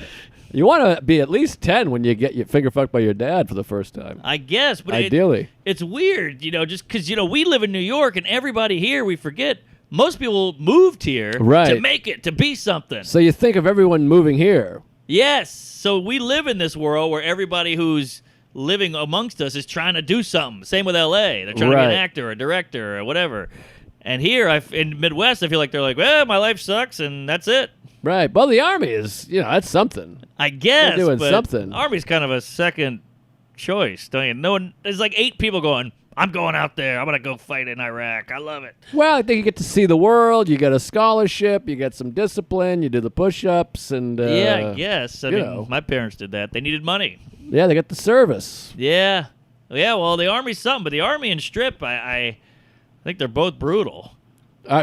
You want to be at least 10 when you get your finger fucked by your dad for the first time. I guess, but Ideally. it's weird, just because, we live in New York, and everybody here, we forget, most people moved here to make it, to be something. So you think of everyone moving here. Yes. So we live in this world where everybody who's living amongst us is trying to do something. Same with L.A. They're trying to be an actor or a director or whatever. And here, in Midwest, I feel like they're like, well, my life sucks, and that's it. Right. Well, the Army is, that's something. I guess. They're doing but something. Army's kind of a second choice, don't you? No one. There's like 8 people going, I'm going out there. I'm going to go fight in Iraq. I love it. Well, I think you get to see the world. You get a scholarship. You get some discipline. You do the push-ups. And, Yeah, I guess. I mean, know. my parents did that. They needed money. Yeah, they get the service. Yeah. Yeah, well, the Army's something, but the Army and strip, I think they're both brutal.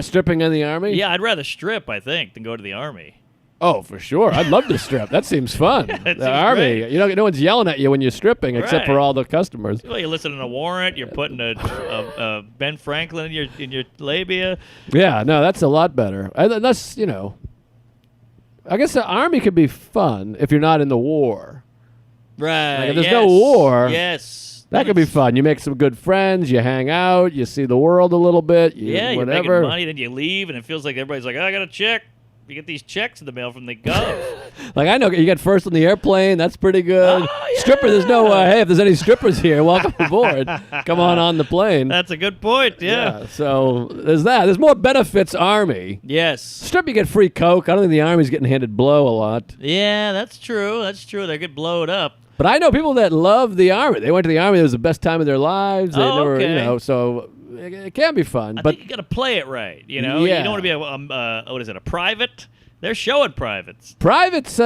Stripping in the Army? Yeah, I'd rather strip, I think, than go to the Army. Oh, for sure. I'd love to strip. That seems fun. That the seems Army. great. You know, no one's yelling at you when you're stripping, except Right. for all the customers. Well, you're listening to Warrant. You're putting a Ben Franklin in your labia. Yeah, no, that's a lot better. And that's, I guess the Army could be fun if you're not in the war. Right. Like, if there's no war, Yes. That could be fun. You make some good friends. You hang out. You see the world a little bit. Yeah, you're whatever. making money, then you leave, and it feels like everybody's like, oh, I got a check. You get these checks in the mail from the Gov. Like, I know you get first on the airplane. That's pretty good. Oh, yeah. Stripper, there's no, hey, if there's any strippers here, welcome aboard. Come on the plane. That's a good point, yeah. So there's that. There's more benefits, Army. Yes. Strip, you get free Coke. I don't think the Army's getting handed blow a lot. Yeah, that's true. That's true. They get blowed up. But I know people that love the Army. They went to the Army. It was the best time of their lives. They okay. So it can be fun. I But think you got to play it right, you know? Yeah. You don't want to be a private? They're showing privates. private's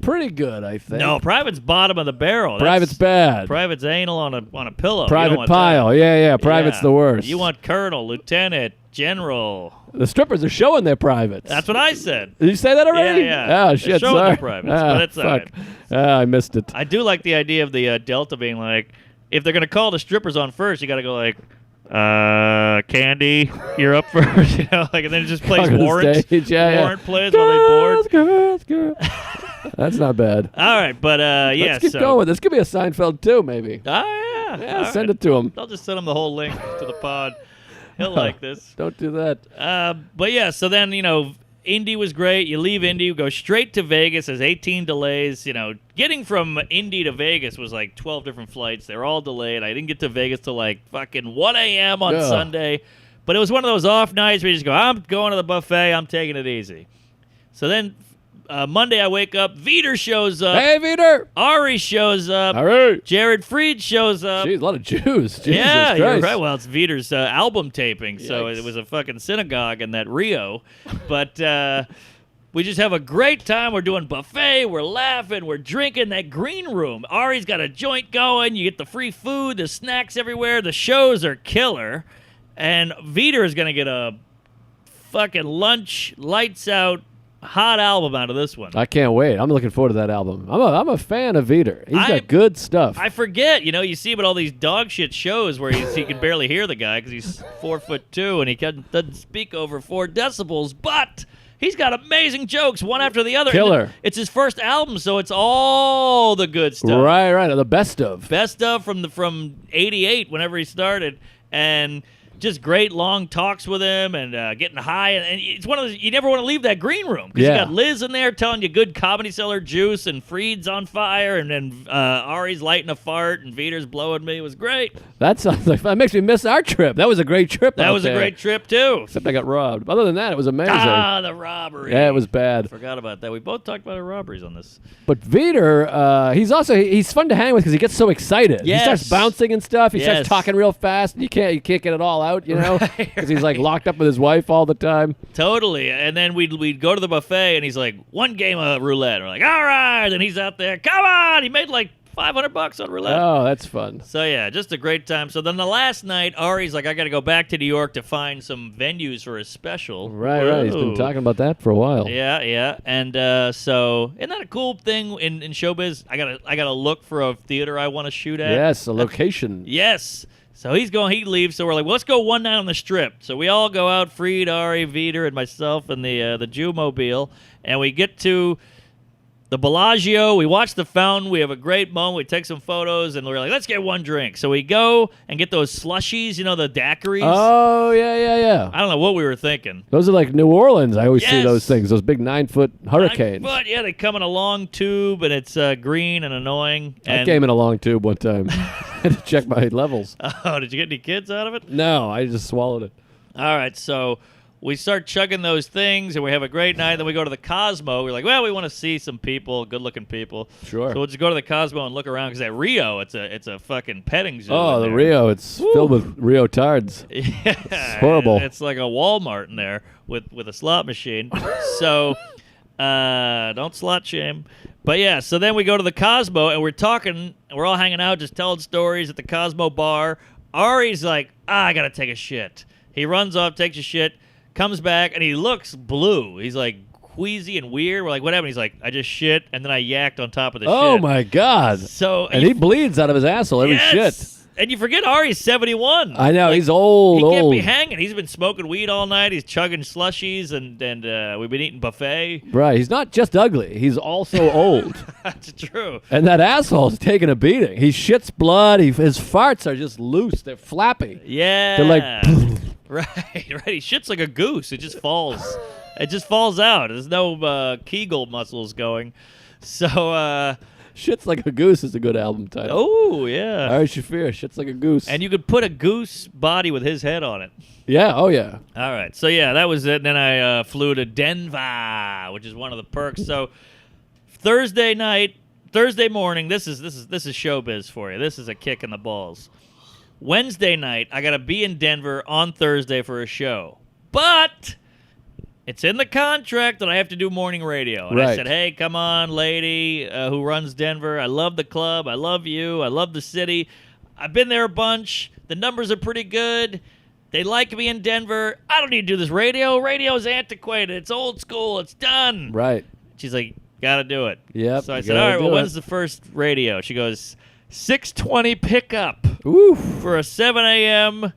pretty good, I think. No, private's bottom of the barrel. Private's bad. Private's anal on a pillow. You don't Private want pile. that. Yeah. Private's Yeah. the worst. You want colonel, lieutenant, general. The strippers are showing their privates. That's what I said. Did you say that already? Yeah. Oh, They're shit, showing sorry. their privates, but it's all fuck. right. I missed it. I do like the idea of the Delta being like, if they're going to call the strippers on first, you got to go like, Candy, you're up first, and then it just plays On the Warrant. stage, yeah. Warrant plays while they board. Girls. That's not bad. All right, but yeah, Let's keep so. going. This could be a Seinfeld too, maybe. Oh, yeah. Yeah, All send right. it to him. I'll just send him the whole link to the pod. He'll like this. Don't do that. But yeah, so then, Indy was great. You leave Indy, you go straight to Vegas. There's 18 delays. Getting from Indy to Vegas was like 12 different flights. They're all delayed. I didn't get to Vegas till like fucking 1 a.m. on Ugh. Sunday. But it was one of those off nights where you just go, I'm going to the buffet. I'm taking it easy. So then Monday I wake up. Veter shows up. Hey, Veter. Ari shows up. All right. Jared Freed shows up. Jeez, a lot of Jews. Jesus Yeah, you're Christ. right. Well, it's Veter's album taping, so Yikes. it was a fucking synagogue in that Rio. But we just have a great time. We're doing buffet. We're laughing. We're drinking. That green room. Ari's got a joint going. You get the free food. The snacks everywhere. The shows are killer. And Veter is going to get a fucking lunch, lights out, hot album out of this one. I can't wait. I'm looking forward to that album. I'm a fan of Veter. He's got good stuff. I forget, you see him at all these dog shit shows where he can barely hear the guy because he's 4'2" and he doesn't speak over 4 decibels, but he's got amazing jokes, one after the other. Killer. And it's his first album, so it's all the good stuff. Right. The best of. Best of from '88, whenever he started, and just great long talks with him and getting high. And it's one of those, you never want to leave that green room because Yeah. you got Liz in there telling you good Comedy Cellar juice and Freed's on fire and then Ari's lighting a fart and Veter's blowing me. It was great. That sounds like that makes me miss our trip. That was a great trip. That out was a there. great trip, too. Except I got robbed. Other than that, it was amazing. Ah, the robbery. Yeah, it was bad. Forgot about that. We both talked about our robberies on this. But Veter, he's fun to hang with because he gets so excited. Yes. He starts bouncing and stuff. He Yes. starts talking real fast. And you can't get it all out, because he's like locked up with his wife all the time. Totally. And then we'd go to the buffet, and he's like, one game of roulette. We're like, all right. And he's out there. Come on. He made like $500 on roulette. Oh, that's fun. So, yeah, just a great time. So then the last night, Ari's like, I got to go back to New York to find some venues for his special. Right. He's been Whoa. talking about that for a while. Yeah. And so isn't that a cool thing in showbiz? I gotta look for a theater I want to shoot at. Yes, a location. Yes. So he leaves. So we're like, well, let's go one night on the Strip. So we all go out, Freed, Ari, Veter, and myself, and the Jew-mobile, and we get to the Bellagio. We watch the fountain. We have a great moment. We take some photos, and we're like, let's get one drink. So we go and get those slushies, the daiquiris. Oh, yeah. I don't know what we were thinking. Those are like New Orleans. I always see Yes. those things. Those big 9-foot hurricanes. But yeah, they come in a long tube, and it's green and annoying. I And came in a long tube one time. I had to check my levels. oh, did you get any kids out of it? No, I just swallowed it. All right, so we start chugging those things, and we have a great night. Then we go to the Cosmo. We're like, well, we want to see some people, good-looking people. Sure. So we'll just go to the Cosmo and look around because at Rio, it's a fucking petting zoo. Oh, in the there. Rio. It's filled with Rio tards. Yeah, It's horrible. It's like a Walmart in there with a slot machine. So don't slot shame. But yeah, so then we go to the Cosmo, and we're talking, and we're all hanging out, just telling stories at the Cosmo bar. Ari's like, I got to take a shit. He runs off, takes a shit, comes back, and he looks blue. He's like queasy and weird. We're like, what happened? He's like, I just shit, and then I yacked on top of the shit. Oh, my God. So And he bleeds out of his asshole every shit. And you forget Ari's 71. I know. He's old, He can't old. be hanging. He's been smoking weed all night. He's chugging slushies, and we've been eating buffet. Right. He's not just ugly. He's also old. That's true. And that asshole's taking a beating. He shits blood. His farts are just loose. They're flappy. Yeah. They're like... right. He shits like a goose. It just falls. It just falls out. There's no Kegel muscles going. So... Shits Like a Goose is a good album title. Oh, yeah. Ari Shaffir, Shits Like a Goose. And you could put a goose body with his head on it. Yeah, oh yeah. All right. So, yeah, that was it. And then I flew to Denver, which is one of the perks. So, Thursday morning, this is showbiz for you. This is a kick in the balls. Wednesday night, I got to be in Denver on Thursday for a show. But... it's in the contract that I have to do morning radio. And I said, hey, come on, lady who runs Denver. I love the club. I love you. I love the city. I've been there a bunch. The numbers are pretty good. They like me in Denver. I don't need to do this radio. Radio's antiquated. It's old school. It's done. Right. She's like, got to do it. Yep. So I said, all right, well, when's the first radio? She goes, 6:20 pickup Oof. for a 7 a.m.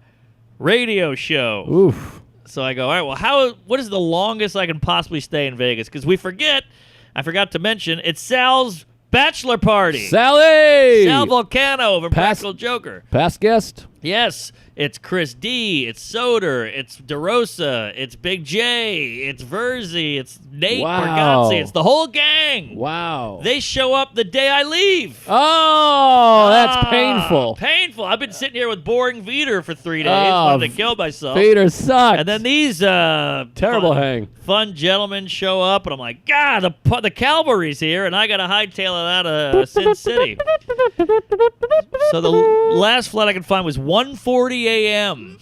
radio show. Oof. So I go, all right, well, what is the longest I can possibly stay in Vegas? Because I forgot to mention, it's Sal's bachelor party. Sally! Sal Volcano over Practical Joker. Past guest? Yes, it's Chris D, it's Soder, it's DeRosa, it's Big J, it's Verzi, it's Nate Bargatze, it's the whole gang. Wow. They show up the day I leave. Oh, that's painful. Painful. I've been sitting here with boring Veter for 3 days, Oh, wanting to kill myself. Veter sucks. And then these terrible fun gentlemen show up, and I'm like, God, the cavalry's here, and I got to hightail it out of Sin City. So the last flight I could find was 1:40 a.m.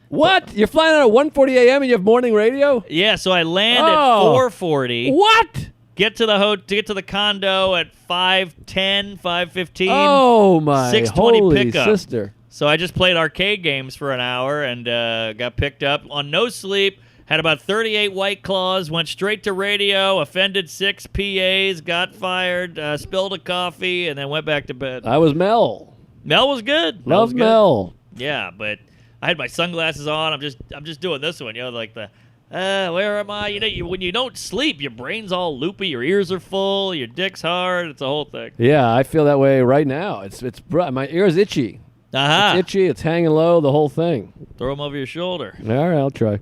What? You're flying out at 1:40 a.m. and you have morning radio? Yeah, so I land at 4:40. What? Get to the condo at 5:10, 5:15. Oh my 6:20 holy pickup. sister! So I just played arcade games for an hour and got picked up on no sleep. Had about 38 White Claws, went straight to radio, offended 6 PAs, got fired, spilled a coffee, and then went back to bed. I was Mel. Mel was good. Love Mel. Yeah, but I had my sunglasses on. I'm just doing this one, like the where am I? When you don't sleep, your brain's all loopy, your ears are full, your dick's hard. It's a whole thing. Yeah, I feel that way right now. It's my ear's itchy. Aha. It's itchy. It's hanging low. The whole thing. Throw them over your shoulder All right, I'll try.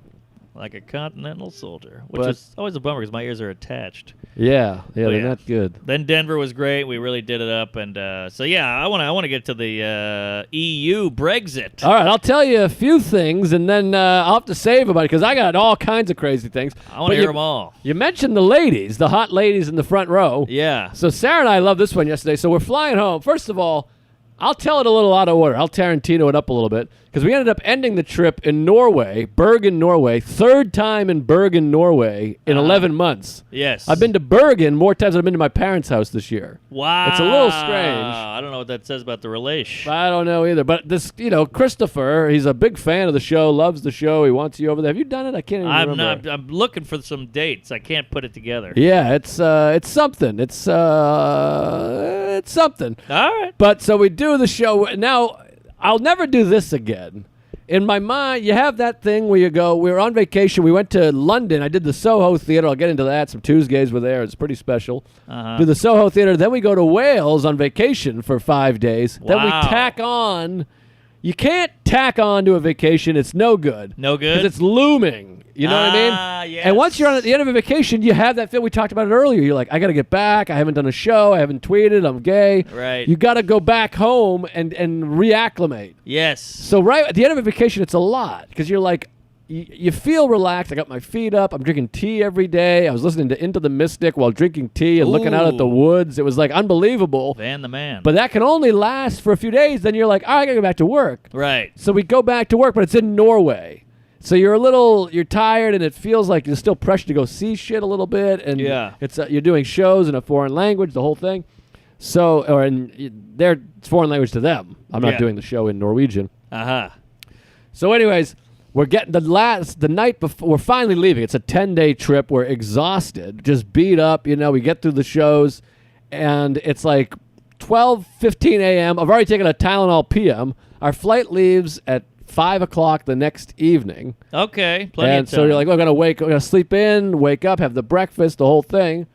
like a continental soldier, which is always a bummer because my ears are attached. Yeah, they're not good. Then Denver was great. We really did it up, and so yeah, I want to get to the EU Brexit. All right, I'll tell you a few things, and then I'll have to save about it because I got all kinds of crazy things. I want to hear them all. You mentioned the ladies, the hot ladies in the front row. Yeah. So Sarah and I loved this one yesterday. So we're flying home. First of all, I'll tell it a little out of order. I'll Tarantino it up a little bit because we ended up ending the trip in Norway, Bergen, Norway. Third time in Bergen, Norway in 11 months. Yes. I've been to Bergen more times than I've been to my parents' house this year. Wow. It's a little strange. I don't know what that says about the relation. I don't know either. But this, Christopher, he's a big fan of the show, loves the show. He wants you over there. Have you done it? I can't even remember. I'm looking for some dates. I can't put it together. Yeah, it's something. It's something. All right. But so we do the show. Now, I'll never do this again. In my mind, you have that thing where you go, we were on vacation. We went to London. I did the Soho Theater. I'll get into that. Some Tuesdays were there. It's pretty special. Do the Soho Theater. Then we go to Wales on vacation for 5 days. Wow. Then we tack on. You can't tack on to a vacation. It's no good. No good? Because it's looming. You know what I mean? Yes. And once you're at the end of a vacation, you have that feel. We talked about it earlier. You're like, I got to get back. I haven't done a show. I haven't tweeted. I'm gay. Right. You got to go back home and reacclimate. Yes. So right at the end of a vacation, it's a lot because you're like, you feel relaxed. I got my feet up. I'm drinking tea every day. I was listening to Into the Mystic while drinking tea and looking out at the woods. It was like unbelievable. Van the man. But that can only last for a few days. Then you're like, all right, I got to go back to work. Right. So we go back to work, but it's in Norway. So you're tired, and it feels like you're still pressured to go see shit a little bit. And it's you're doing shows in a foreign language, the whole thing. So, it's foreign language to them. I'm not doing the show in Norwegian. Uh-huh. So anyways, We're getting the night before. We're finally leaving. It's a 10-day trip. We're exhausted, just beat up. We get through the shows, and it's like 12:15 a.m. I've already taken a Tylenol PM. Our flight leaves at 5 o'clock the next evening. Okay, plenty And of time. so you're like, we're gonna sleep in, wake up, have the breakfast, the whole thing.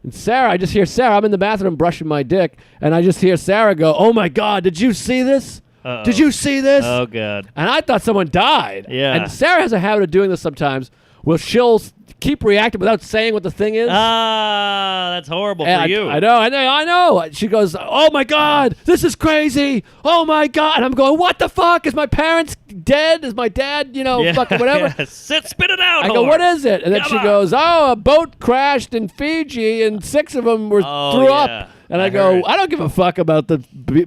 And Sarah, I just hear Sarah. I'm in the bathroom brushing my dick, and I just hear Sarah go, "Oh my God, did you see this? Uh-oh. Did you see this?" Oh, God. And I thought someone died. Yeah. And Sarah has a habit of doing this sometimes. She'll keep reacting without saying what the thing is. That's horrible And for you. I know. She goes, "Oh my God, this is crazy. Oh my God." And I'm going, "What the fuck? Is my parents dead? Is my dad, fucking whatever?" Yeah. Spit it out. I go, whore. "What is it?" And then Come she on. goes, "Oh, a boat crashed in Fiji and 6 of them threw yeah. up." And I I go, heard. "I don't give a fuck about the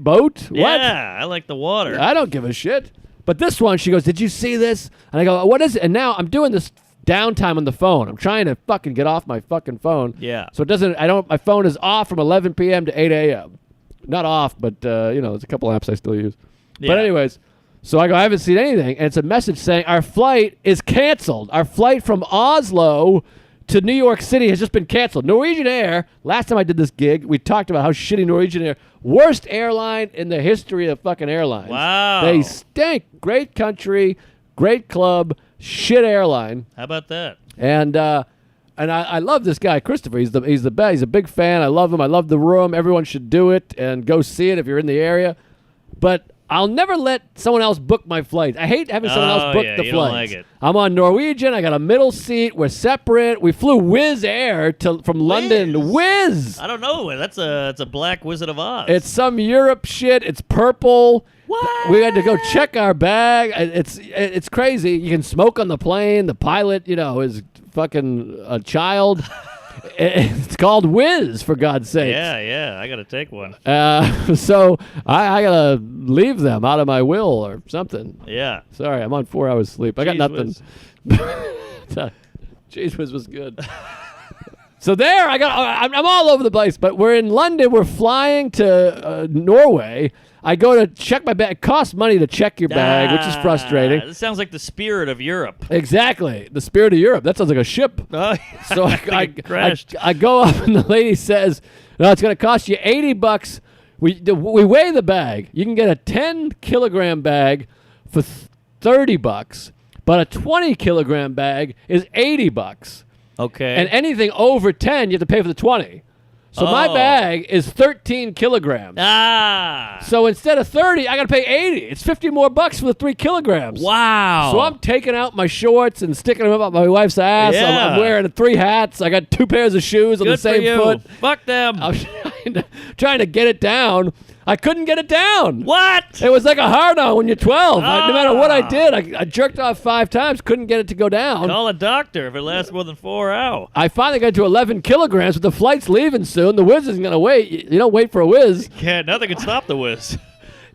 boat. What? Yeah, I like the water. I don't give a shit." But this one, she goes, "Did you see this?" And I go, "What is it?" And now I'm doing this downtime on the phone. I'm trying to fucking get off my fucking phone. Yeah. So it doesn't, my phone is off from 11 p.m. to 8 a.m. Not off, but, there's a couple apps I still use. Yeah. But anyways, so I go, "I haven't seen anything." And it's a message saying, "Our flight is canceled. Our flight from Oslo to New York City has just been canceled." Norwegian Air, last time I did this gig, we talked about how shitty Norwegian Air, worst airline in the history of fucking airlines. Wow. They stink. Great country, great club, shit airline. How about that? And I love this guy, Christopher. He's the best. He's a big fan. I love him. I love the room. Everyone should do it and go see it if you're in the area. But I'll never let someone else book my flights. I hate having someone else book the you flights. don't like it. I'm on Norwegian. I got a middle seat. We're separate. We flew Whizz Air from London to Whizz. I don't know. That's a black Wizard of Oz. It's some Europe shit. It's purple. What? We had to go check our bag. It's crazy. You can smoke on the plane. The pilot, is fucking a child. It's called Whizz, for God's sake. Yeah. I got to take one. So I gotta leave them out of my will or something. Yeah. Sorry, I'm on 4 hours sleep. I got Cheese nothing. Whiz. Cheese Whiz was good. So there, I'm all over the place. But we're in London. We're flying to Norway. I go to check my bag. It costs money to check your bag, which is frustrating. This sounds like the spirit of Europe. Exactly. The Spirit of Europe. That sounds like a ship. Oh, So I crashed. I go up and the lady says, "No, it's going to cost you $80. We weigh the bag. You can get a 10-kilogram bag for $30, but a 20-kilogram bag is $80. Okay. And anything over 10, you have to pay for the 20. So my Oh. bag is 13 kilograms. So instead of 30, I got to pay 80. It's 50 more bucks for the 3 kilograms. Wow. So I'm taking out my shorts and sticking them up my wife's ass. Yeah. I'm wearing 3 hats. I got 2 pairs of shoes on Good the same for you. foot. Fuck them. I was trying to get it down. I couldn't get it down. What? It was like a hard-on when you're 12. No matter what I Ah. did, I jerked off 5 times, couldn't get it to go down. Call a doctor if it lasts more than 4 hours. I finally got to 11 kilograms, but the flight's leaving soon. The Whizz isn't going to wait. You don't wait for a Whizz. Yeah, nothing can stop the Whiz.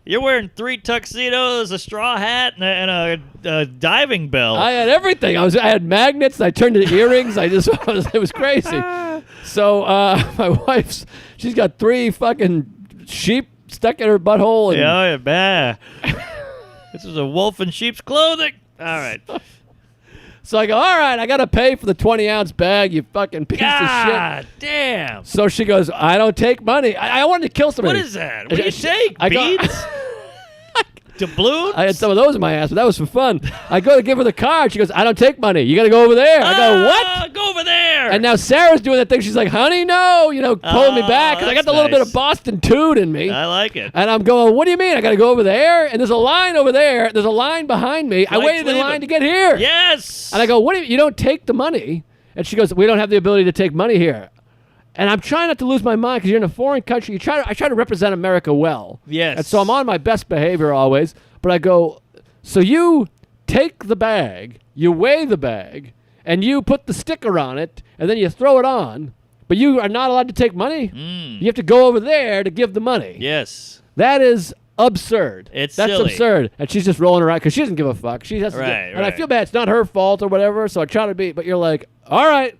You're wearing 3 tuxedos, a straw hat, and a diving bell. I had everything. I had magnets. I turned into earrings. It was crazy. So my wife's, she's got 3 fucking sheep stuck in her butthole. And Yeah, bah. This is a wolf in sheep's clothing. All right. So I go, all right, I got to pay for the 20-ounce bag, you fucking piece of shit. God damn. So she goes, I don't take money. I wanted to kill somebody. What is that? What do you take? I go- Beads? Doubloons? I had some of those in my ass, but that was for fun. I go to give her the card. She goes, I don't take money. You got to go over there. I go, what? Go over there. And now Sarah's doing that thing. She's like, honey, no. Pulling me back. Because I got that's the little bit nice. of Boston toot in me. I like it. And I'm going, what do you mean? I got to go over there? And there's a line over there. There's a line behind me. I Flight's waited in leaving. line to get here. Yes. And I go, what do you don't take the money? And she goes, we don't have the ability to take money here. And I'm trying not to lose my mind because you're in a foreign country. I try to represent America well. Yes. And so I'm on my best behavior always. But I go, so you take the bag, you weigh the bag, and you put the sticker on it, and then you throw it on, but you are not allowed to take money? You have to go over there to give the money. Yes. That is absurd. It's That's silly. absurd. And she's just rolling around because she doesn't give a fuck. She has to Right, and I right. feel bad. It's not her fault or whatever, so I try to be, but you're like, all right,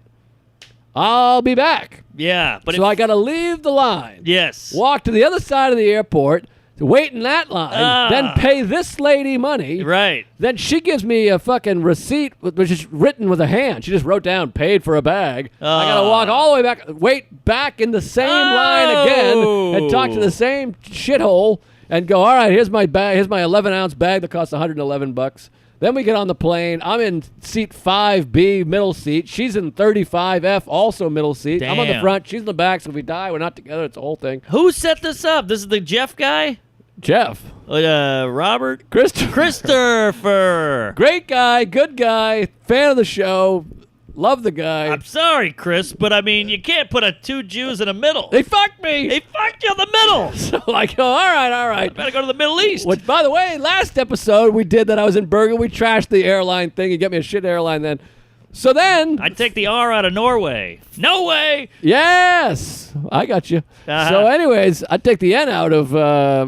I'll be back. Yeah. But So I got to leave the line. yes. Walk to the other side of the airport. wait in that line, then pay this lady money. Right. Then she gives me a fucking receipt, which is written with a hand. She just wrote down, paid for a bag. I got to walk all the way back, wait back in the same line again, and talk to the same shithole, and go, all right, here's my bag. Here's my 11-ounce bag that costs $111. Then we get on the plane. I'm in seat 5B, middle seat. She's in 35F, also middle seat. I'm on the Damn. front. She's in the back, so if we die, we're not together. It's a whole thing. Who set this up? This is the Jeff guy? Jeff. Robert? Christopher. Great guy, good guy, fan of the show. Love the guy. I'm sorry, Chris, but I mean, you can't put two Jews in the middle. They fucked me. They fucked you in the middle. So I go, all right. Better go to the Middle East. Which, by the way, last episode we did that. I was in Bergen. We trashed the airline thing. You get me a shit airline then. So then. I'd take the R out of Norway. No way. Yes. I got you. So anyways, I'd take the N out of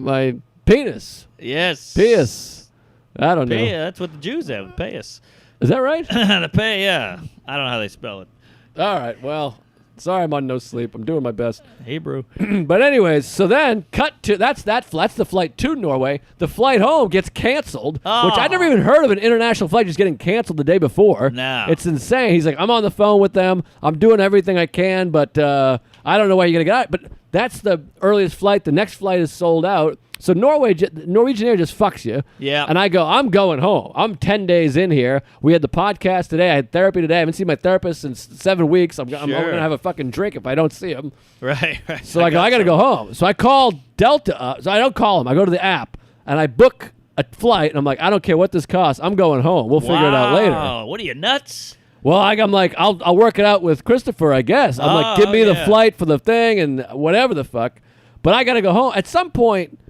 my penis. Yes. Pius. I don't know. Yeah, that's what the Jews have. Pius. Is that right? The pay, yeah. I don't know how they spell it. All right. Well, sorry I'm on no sleep. I'm doing my best. Hebrew. But anyways, so then cut to that's the flight to Norway. The flight home gets canceled, which I never even heard of an international flight just getting canceled the day before. No. It's insane. He's like, I'm on the phone with them. I'm doing everything I can, but I don't know why you're gonna get out. But that's the earliest flight. The next flight is sold out. So Norwegian Air just fucks you. Yeah. And I go, I'm going home. I'm 10 days in here. We had the podcast today. I had therapy today. I haven't seen my therapist in 7 weeks. I'm going to have a fucking drink if I don't see him. Right. So I got to go home. So I call Delta up. So I don't call him. I go to the app, and I book a flight, and I'm like, I don't care what this costs. I'm going home. We'll figure it out later. What are you, nuts? Well, I'm like, I'll work it out with Christopher, I guess. I'm like, give me the flight for the thing and whatever the fuck. But I got to go home. At some point,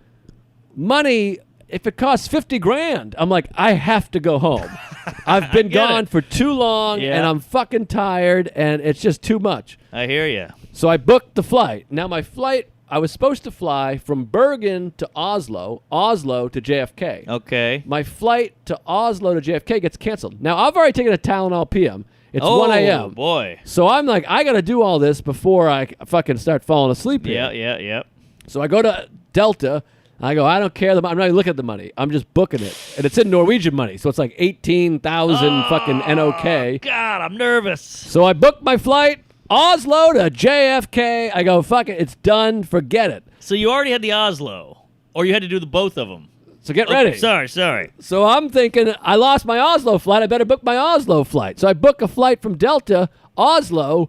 money, if it costs $50,000, I'm like, I have to go home. I've been gone for too long, and I'm fucking tired, and it's just too much. I hear you. So I booked the flight. Now my flight, I was supposed to fly from Bergen to Oslo to JFK. Okay. My flight to Oslo to JFK gets canceled. Now I've already taken a Tylenol PM. It's 1 a.m. Oh, boy. So I'm like, I got to do all this before I fucking start falling asleep here. Yeah. So I go to Delta. I go, I don't care. I'm not even looking at the money. I'm just booking it. And it's in Norwegian money. So it's like 18,000 fucking NOK. God, I'm nervous. So I booked my flight, Oslo to JFK. I go, fuck it. It's done. Forget it. So you already had the Oslo, or you had to do the both of them? So get ready. Sorry. So I'm thinking, I lost my Oslo flight. I better book my Oslo flight. So I book a flight from Delta, Oslo,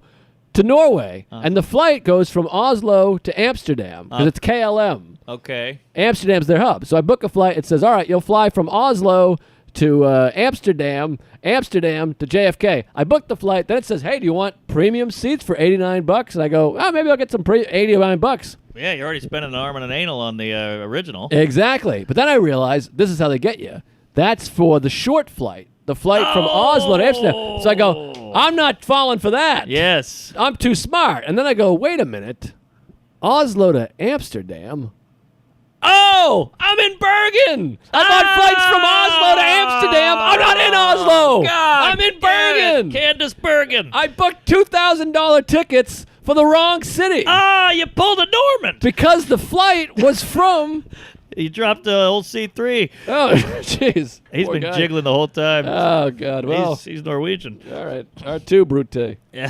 to Norway. And the flight goes from Oslo to Amsterdam because it's KLM. Okay. Amsterdam's their hub. So I book a flight. It says, all right, you'll fly from Oslo to Amsterdam to JFK. I booked the flight. Then it says, hey, do you want premium seats for $89? And I go, maybe I'll get some $89. Yeah, you're already spending an arm and an anal on the original. Exactly. But then I realized this is how they get you. That's for the short flight. The flight from Oslo to Amsterdam. So I go, I'm not falling for that. Yes. I'm too smart. And then I go, wait a minute. Oslo to Amsterdam? Oh, I'm in Bergen. I'm on flights from Oslo to Amsterdam. I'm not in Oslo. God, I'm in Bergen. Candace Bergen. I booked $2,000 tickets for the wrong city. You pulled a Norman. Because the flight was from... You dropped old C3. Oh, jeez. He's Poor been guy. jiggling the whole time. Oh, God. Well, he's Norwegian. all right. R2, Brute. Yeah.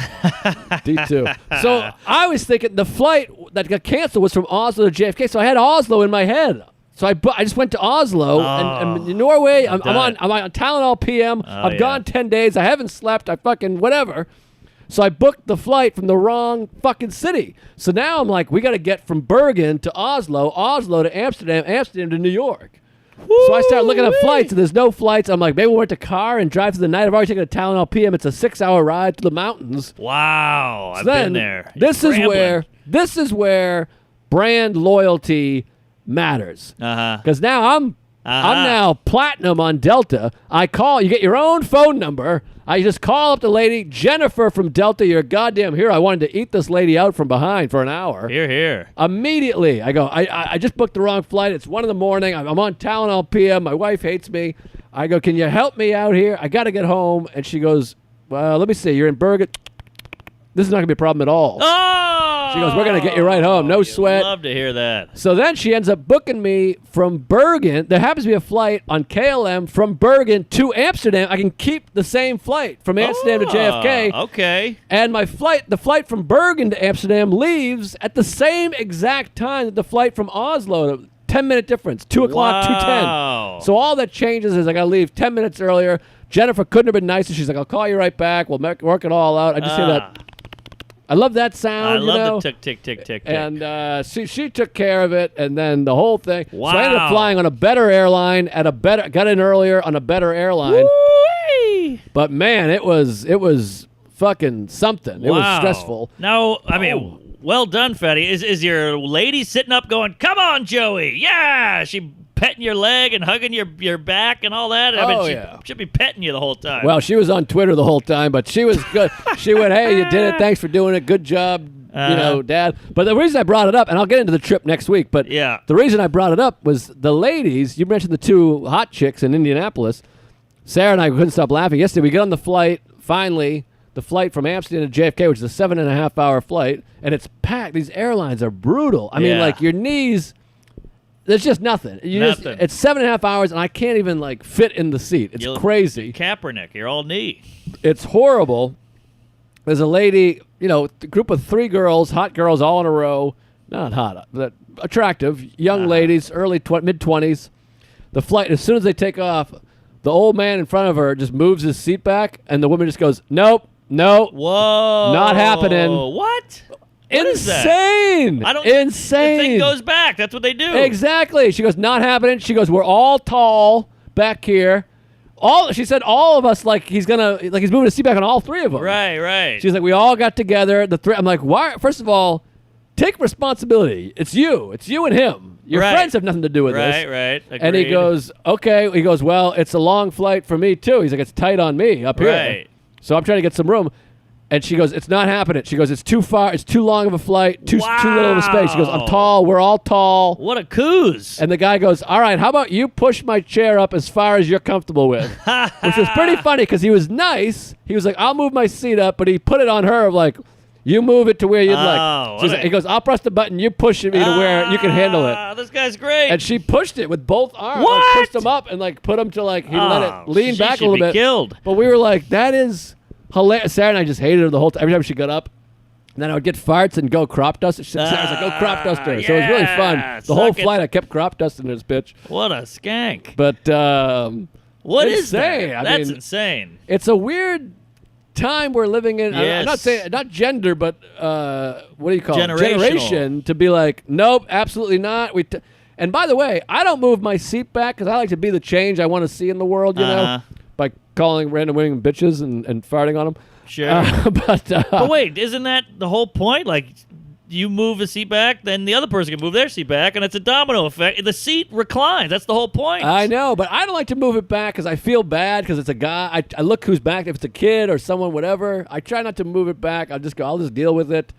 D2. So I was thinking the flight that got canceled was from Oslo to JFK, so I had Oslo in my head. So I just went to Oslo and in Norway. I'm on Tylenol PM. I've gone 10 days. I haven't slept. I fucking whatever. So I booked the flight from the wrong fucking city. So now I'm like, we got to get from Bergen to Oslo to Amsterdam to New York. Woo-wee. So I start looking at flights, and there's no flights. I'm like, maybe we'll rent a car and drive through the night. I've already taken a Tylenol PM. It's a 6-hour ride through the mountains. Wow, I've Then been there. This is where brand loyalty matters. Because now I'm now platinum on Delta. You get your own phone number. I just call up the lady, Jennifer from Delta. You're a goddamn hero. I wanted to eat this lady out from behind for an hour. Here. Immediately, I go, I just booked the wrong flight. It's 1 a.m. I'm on Tylenol PM. My wife hates me. I go, can you help me out here? I got to get home. And she goes, well, let me see. You're in Bergen. This is not going to be a problem at all. Oh! She goes, we're going to get you right home. No you sweat. Love to hear that. So then she ends up booking me from Bergen. There happens to be a flight on KLM from Bergen to Amsterdam. I can keep the same flight from Amsterdam to JFK. Okay. And the flight from Bergen to Amsterdam leaves at the same exact time that the flight from Oslo, 10-minute difference, 2 o'clock, Wow. 2:10. So all that changes is I got to leave 10 minutes earlier. Jennifer couldn't have been nicer. She's like, I'll call you right back. We'll work it all out. I just hear that. I love that sound. I love you know? the tick, tick, tick, tick, tick. And she took care of it, and then the whole thing. Wow. So I ended up flying on a better airline got in earlier on a better airline. Woo-wee. But man, it was fucking something. It was Wow. stressful. Now, I mean, well done, Fetty. Is your lady sitting up going, come on, Joey? Yeah. She petting your leg and hugging your back and all that? I mean, yeah. She'll be petting you the whole time. Well, she was on Twitter the whole time, but she was good. She went, hey, you did it. Thanks for doing it. Good job, Dad. But the reason I brought it up, and I'll get into the trip next week, but Yeah. the reason I brought it up was the ladies, you mentioned the two hot chicks in Indianapolis. Sarah and I couldn't stop laughing. Yesterday, we get on the flight, finally, the flight from Amsterdam to JFK, which is a 7.5-hour flight, and it's packed. These airlines are brutal. I mean, Yeah. like, your knees, there's just nothing. Nothing. It's 7.5 hours, and I can't even, like, fit in the seat. It's crazy. Kaepernick, you're all knee. It's horrible. There's a lady, a group of 3 girls, hot girls all in a row. Not hot, but attractive. Young ladies, mid-20s. The flight, as soon as they take off, the old man in front of her just moves his seat back, and the woman just goes, nope, no. Whoa. Not happening. What? What is that? Insane. Insane. The thing goes back. That's what they do. Exactly. She goes, not happening. She goes, we're all tall back here. She said all of us, like he's moving his seat back on all 3 of them. Right, right. She's like, we all got together. I'm like, why? First of all, take responsibility. It's you and him. Your Right. friends have nothing to do with this. Right, right. Agreed. And he goes, okay. He goes, well, it's a long flight for me too. He's like, it's tight on me up here. Right. So I'm trying to get some room. And she goes, it's not happening. She goes, it's too far. It's too long of a flight. Too little of a space. She goes, I'm tall. We're all tall. What a coos. And the guy goes, all right, how about you push my chair up as far as you're comfortable with? Which was pretty funny because he was nice. He was like, I'll move my seat up. But he put it on her of like, you move it to where you'd like. He goes, I'll press the button. You push it me to where you can handle it. This guy's great. And she pushed it with both arms. What? Like, pushed him up and like put him to like, he let it lean she back a should little be bit. Killed. But we were like, that is hilarious. Sarah and I just hated her the whole time. Every time she got up. And then I would get farts and go crop dust. Sarah was like, go crop dust her. So it was really fun. The whole flight, I kept crop dusting this bitch. What a skank. But What is insane. that? I That's mean, insane. it's a weird time we're living in. I'm not Yes. saying not gender, but what do you call it? Generational. Generation to be like, nope, absolutely not. And by the way, I don't move my seat back because I like to be the change I want to see in the world. You know, by calling random women bitches and farting on them. Sure. But wait, isn't that the whole point? Like, you move the seat back, then the other person can move their seat back, and it's a domino effect. The seat reclines. That's the whole point. I know, but I don't like to move it back because I feel bad because it's a guy. I look who's back. If it's a kid or someone, whatever, I try not to move it back. I'll just deal with it.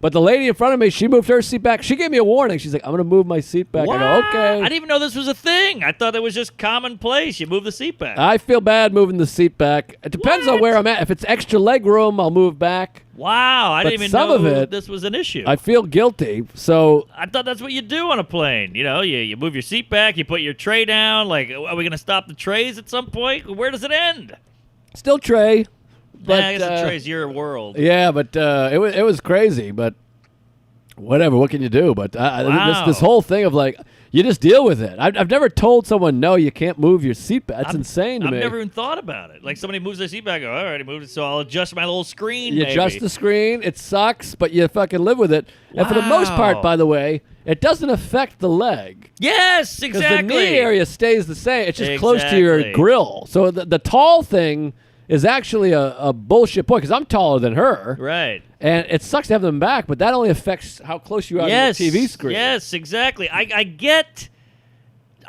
But the lady in front of me, she moved her seat back. She gave me a warning. She's like, I'm going to move my seat back. What? I go, okay. I didn't even know this was a thing. I thought it was just commonplace. You move the seat back. I feel bad moving the seat back. It depends on where I'm at. If it's extra leg room, I'll move back. Wow, I But didn't even some know of it, this was an issue. I feel guilty. So I thought that's what you do on a plane. You know, you move your seat back, you put your tray down. Like, are we going to stop the trays at some point? Where does it end? still tray. But, I guess the tray's your world. Yeah, but it was crazy. But whatever, what can you do? But Wow. this whole thing of like, you just deal with it. I've never told someone, no, you can't move your seat back. That's insane to I've me. never even thought about it. Like, somebody moves their seat back, I go, all right, I moved it, so I'll adjust my little screen. You maybe. adjust the screen. It sucks, but you fucking live with it. And for the most part, Wow. by the way, it doesn't affect the leg. Yes, Because exactly. the knee area stays the same. It's just close to your Exactly. grill. So the tall thing is actually a bullshit point because I'm taller than her. Right. And it sucks to have them back, but that only affects how close you are Yes. to your TV screen. Yes, exactly. I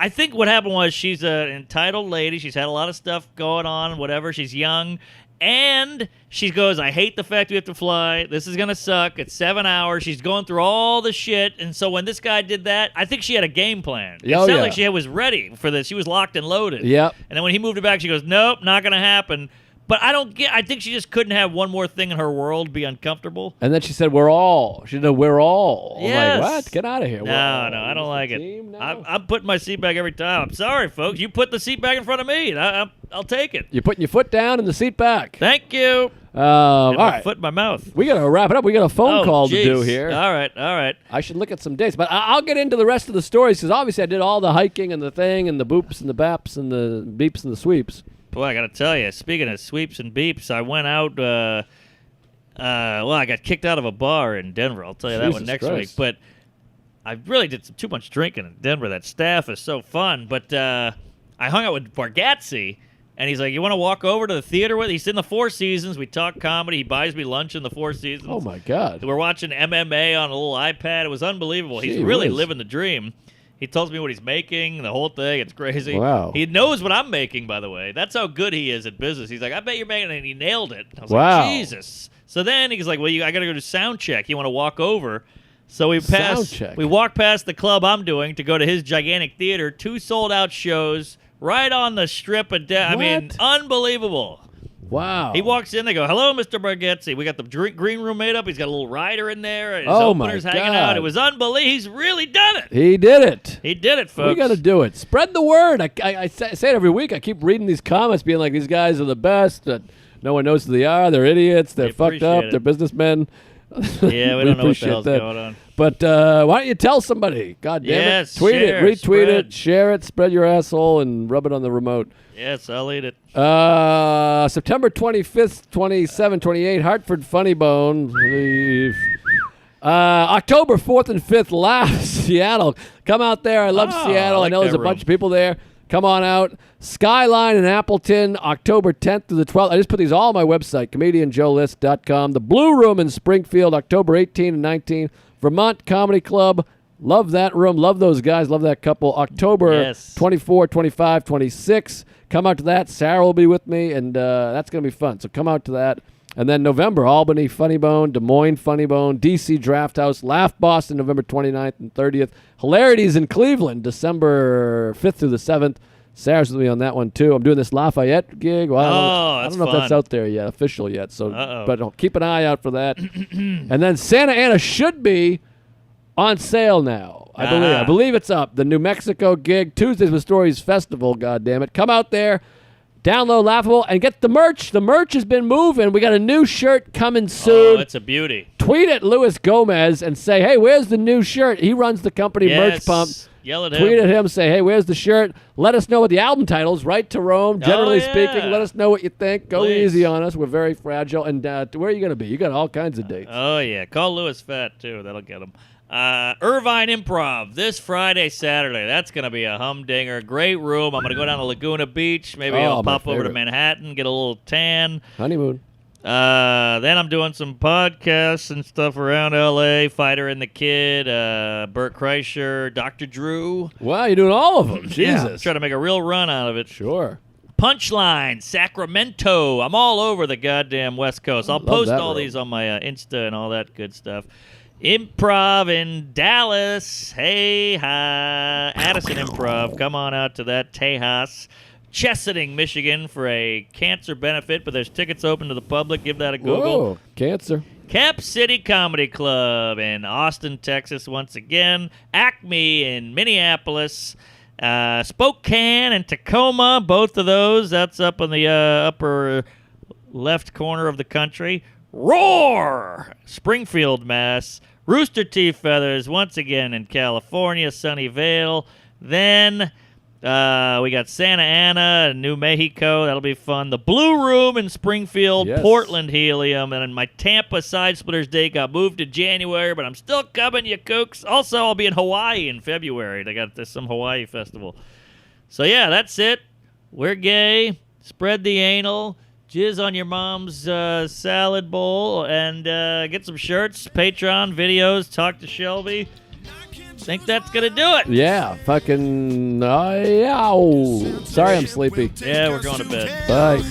think what happened was she's an entitled lady. She's had a lot of stuff going on, whatever. She's young. And she goes, I hate the fact we have to fly. This is going to suck. It's 7 hours. She's going through all the shit. And so when this guy did that, I think she had a game plan. It Oh, sounded yeah. like she was ready for this. She was locked and loaded. Yep. And then when he moved it back, she goes, nope, not going to happen. But I think she just couldn't have one more thing in her world be uncomfortable. And then she said, "We're all." She said, "We're all." I'm Yes. like, what? Get out of here. No, I don't like it. I'm putting my seat back every time. I'm sorry, folks. You put the seat back in front of me, and I'll take it. You're putting your foot down and the seat back. Thank you. All And my right. foot in my mouth. We got to wrap it up. We got a phone call to do jeez. here. All right. I should look at some dates, but I'll get into the rest of the stories because obviously I did all the hiking and the thing and the boops and the baps and the beeps and the sweeps. Boy, I got to tell you, speaking of sweeps and beeps, I went out, I got kicked out of a bar in Denver. I'll tell you that one Jesus next Christ. week. But I really did too much drinking in Denver. That staff is so fun. But I hung out with Bargatze, and he's like, you want to walk over to the theater with? He's in the Four Seasons. We talk comedy. He buys me lunch in the Four Seasons. Oh, my God. We're watching MMA on a little iPad. It was unbelievable. He's Gee really whiz. living the dream. He tells me what he's making, the whole thing. It's crazy. Wow. He knows what I'm making, by the way. That's how good he is at business. He's like, I bet you're making it, and he nailed it. I was Wow. like, Jesus. So then he's like, well, I got to go to sound check. You want to walk over? So we Sound check. We walk past the club I'm doing to go to his gigantic theater. 2 sold-out shows right on the strip of I mean, What? unbelievable. Wow. He walks in. They go, "Hello, Mr. Bargatze. We got the green room made up. He's got a little rider in there. His Oh, my opener's hanging God. out. It was unbelievable. He's really done it. He did it. He did it, folks. We got to do it. Spread the word. I say it every week. I keep reading these comments being like, these guys are the best. No one knows who they are. They're idiots. They're fucked appreciate up. it. They're businessmen. Yeah, we don't know what the appreciate hell's that. going on. But why don't you tell somebody? God damn Yes, it. Tweet share, it, retweet it, spread. share it, spread your asshole, and rub it on the remote. Yes, I'll eat it. September 25th, 27, 28, Hartford Funny Bone. October 4th and 5th, Laugh, Seattle. Come out there. I love Oh, Seattle. I I like know there's that a bunch room. of people there. Come on out. Skyline in Appleton, October 10th through the 12th. I just put these all on my website, comedianjoelist.com. The Blue Room in Springfield, October 18 and 19. Vermont Comedy Club. Love that room. Love those guys. Love that couple. October Yes. 24, 25, 26. Come out to that. Sarah will be with me, and that's going to be fun. So come out to that. And then November, Albany Funny Bone, Des Moines Funny Bone, D.C. Draft House, Laugh Boston, November 29th and 30th. Hilarities in Cleveland, December 5th through the 7th. Sarah's with me on that one, too. I'm doing this Lafayette gig. Well, I that's don't know if that's fun. out there yet, official yet. So, Uh-oh. but I'll keep an eye out for that. And then Santa Ana should be on sale now. I believe it's up. The New Mexico gig, Tuesdays with Stories Festival, goddammit. Come out there, download Laughable, and get the merch. The merch has been moving. We got a new shirt coming soon. Oh, it's a beauty. Tweet at Luis Gomez and say, hey, where's the new shirt? He runs the company Merch Yes. Pump. Yell at him. Tweet at him, say, hey, where's the shirt? Let us know what the album title is. Write to Rome. Generally yeah. speaking, let us know what you think. Go Please. easy on us. We're very fragile. And where are you going to be? You got all kinds of dates. Oh, yeah. Call Lewis Fat, too. That'll get him. Irvine Improv this Friday, Saturday. That's going to be a humdinger. Great room. I'm going to go down to Laguna Beach. Maybe Oh, I'll my pop over to favorite. Manhattan, get a little tan. Honeymoon. Then I'm doing some podcasts and stuff around L.A. Fighter and the Kid, Burt Kreischer, Dr. Drew. Wow, you're doing all of them. Yeah, Jesus. trying to make a real run out of it. Sure. Punchline, Sacramento. I'm all over the goddamn West Coast. I'll Love post that all room. these on my Insta and all that good stuff. Improv in Dallas. Hey, hi. Addison Improv. Come on out to that. Tejas. Chesaning, Michigan for a cancer benefit, but there's tickets open to the public. Give that a Google. Whoa, cancer. Cap City Comedy Club in Austin, Texas, once again. Acme in Minneapolis. Spokane and Tacoma, both of those. That's up in the upper left corner of the country. Roar! Springfield, Mass. Rooster Teeth Feathers, once again in California, Sunnyvale. Then we got Santa Ana, New Mexico. That'll be fun. The Blue Room in Springfield, Yes. Portland Helium. And then my Tampa Side Splitters date got moved to January, but I'm still coming, you kooks. Also, I'll be in Hawaii in February. They got some Hawaii festival. So, yeah, that's it. We're gay. Spread the anal. Jizz on your mom's salad bowl. And get some shirts, Patreon, videos, talk to Shelby. Think that's going to do it. Yeah, fucking. Sorry I'm sleepy. Yeah, we're going to bed. Bye.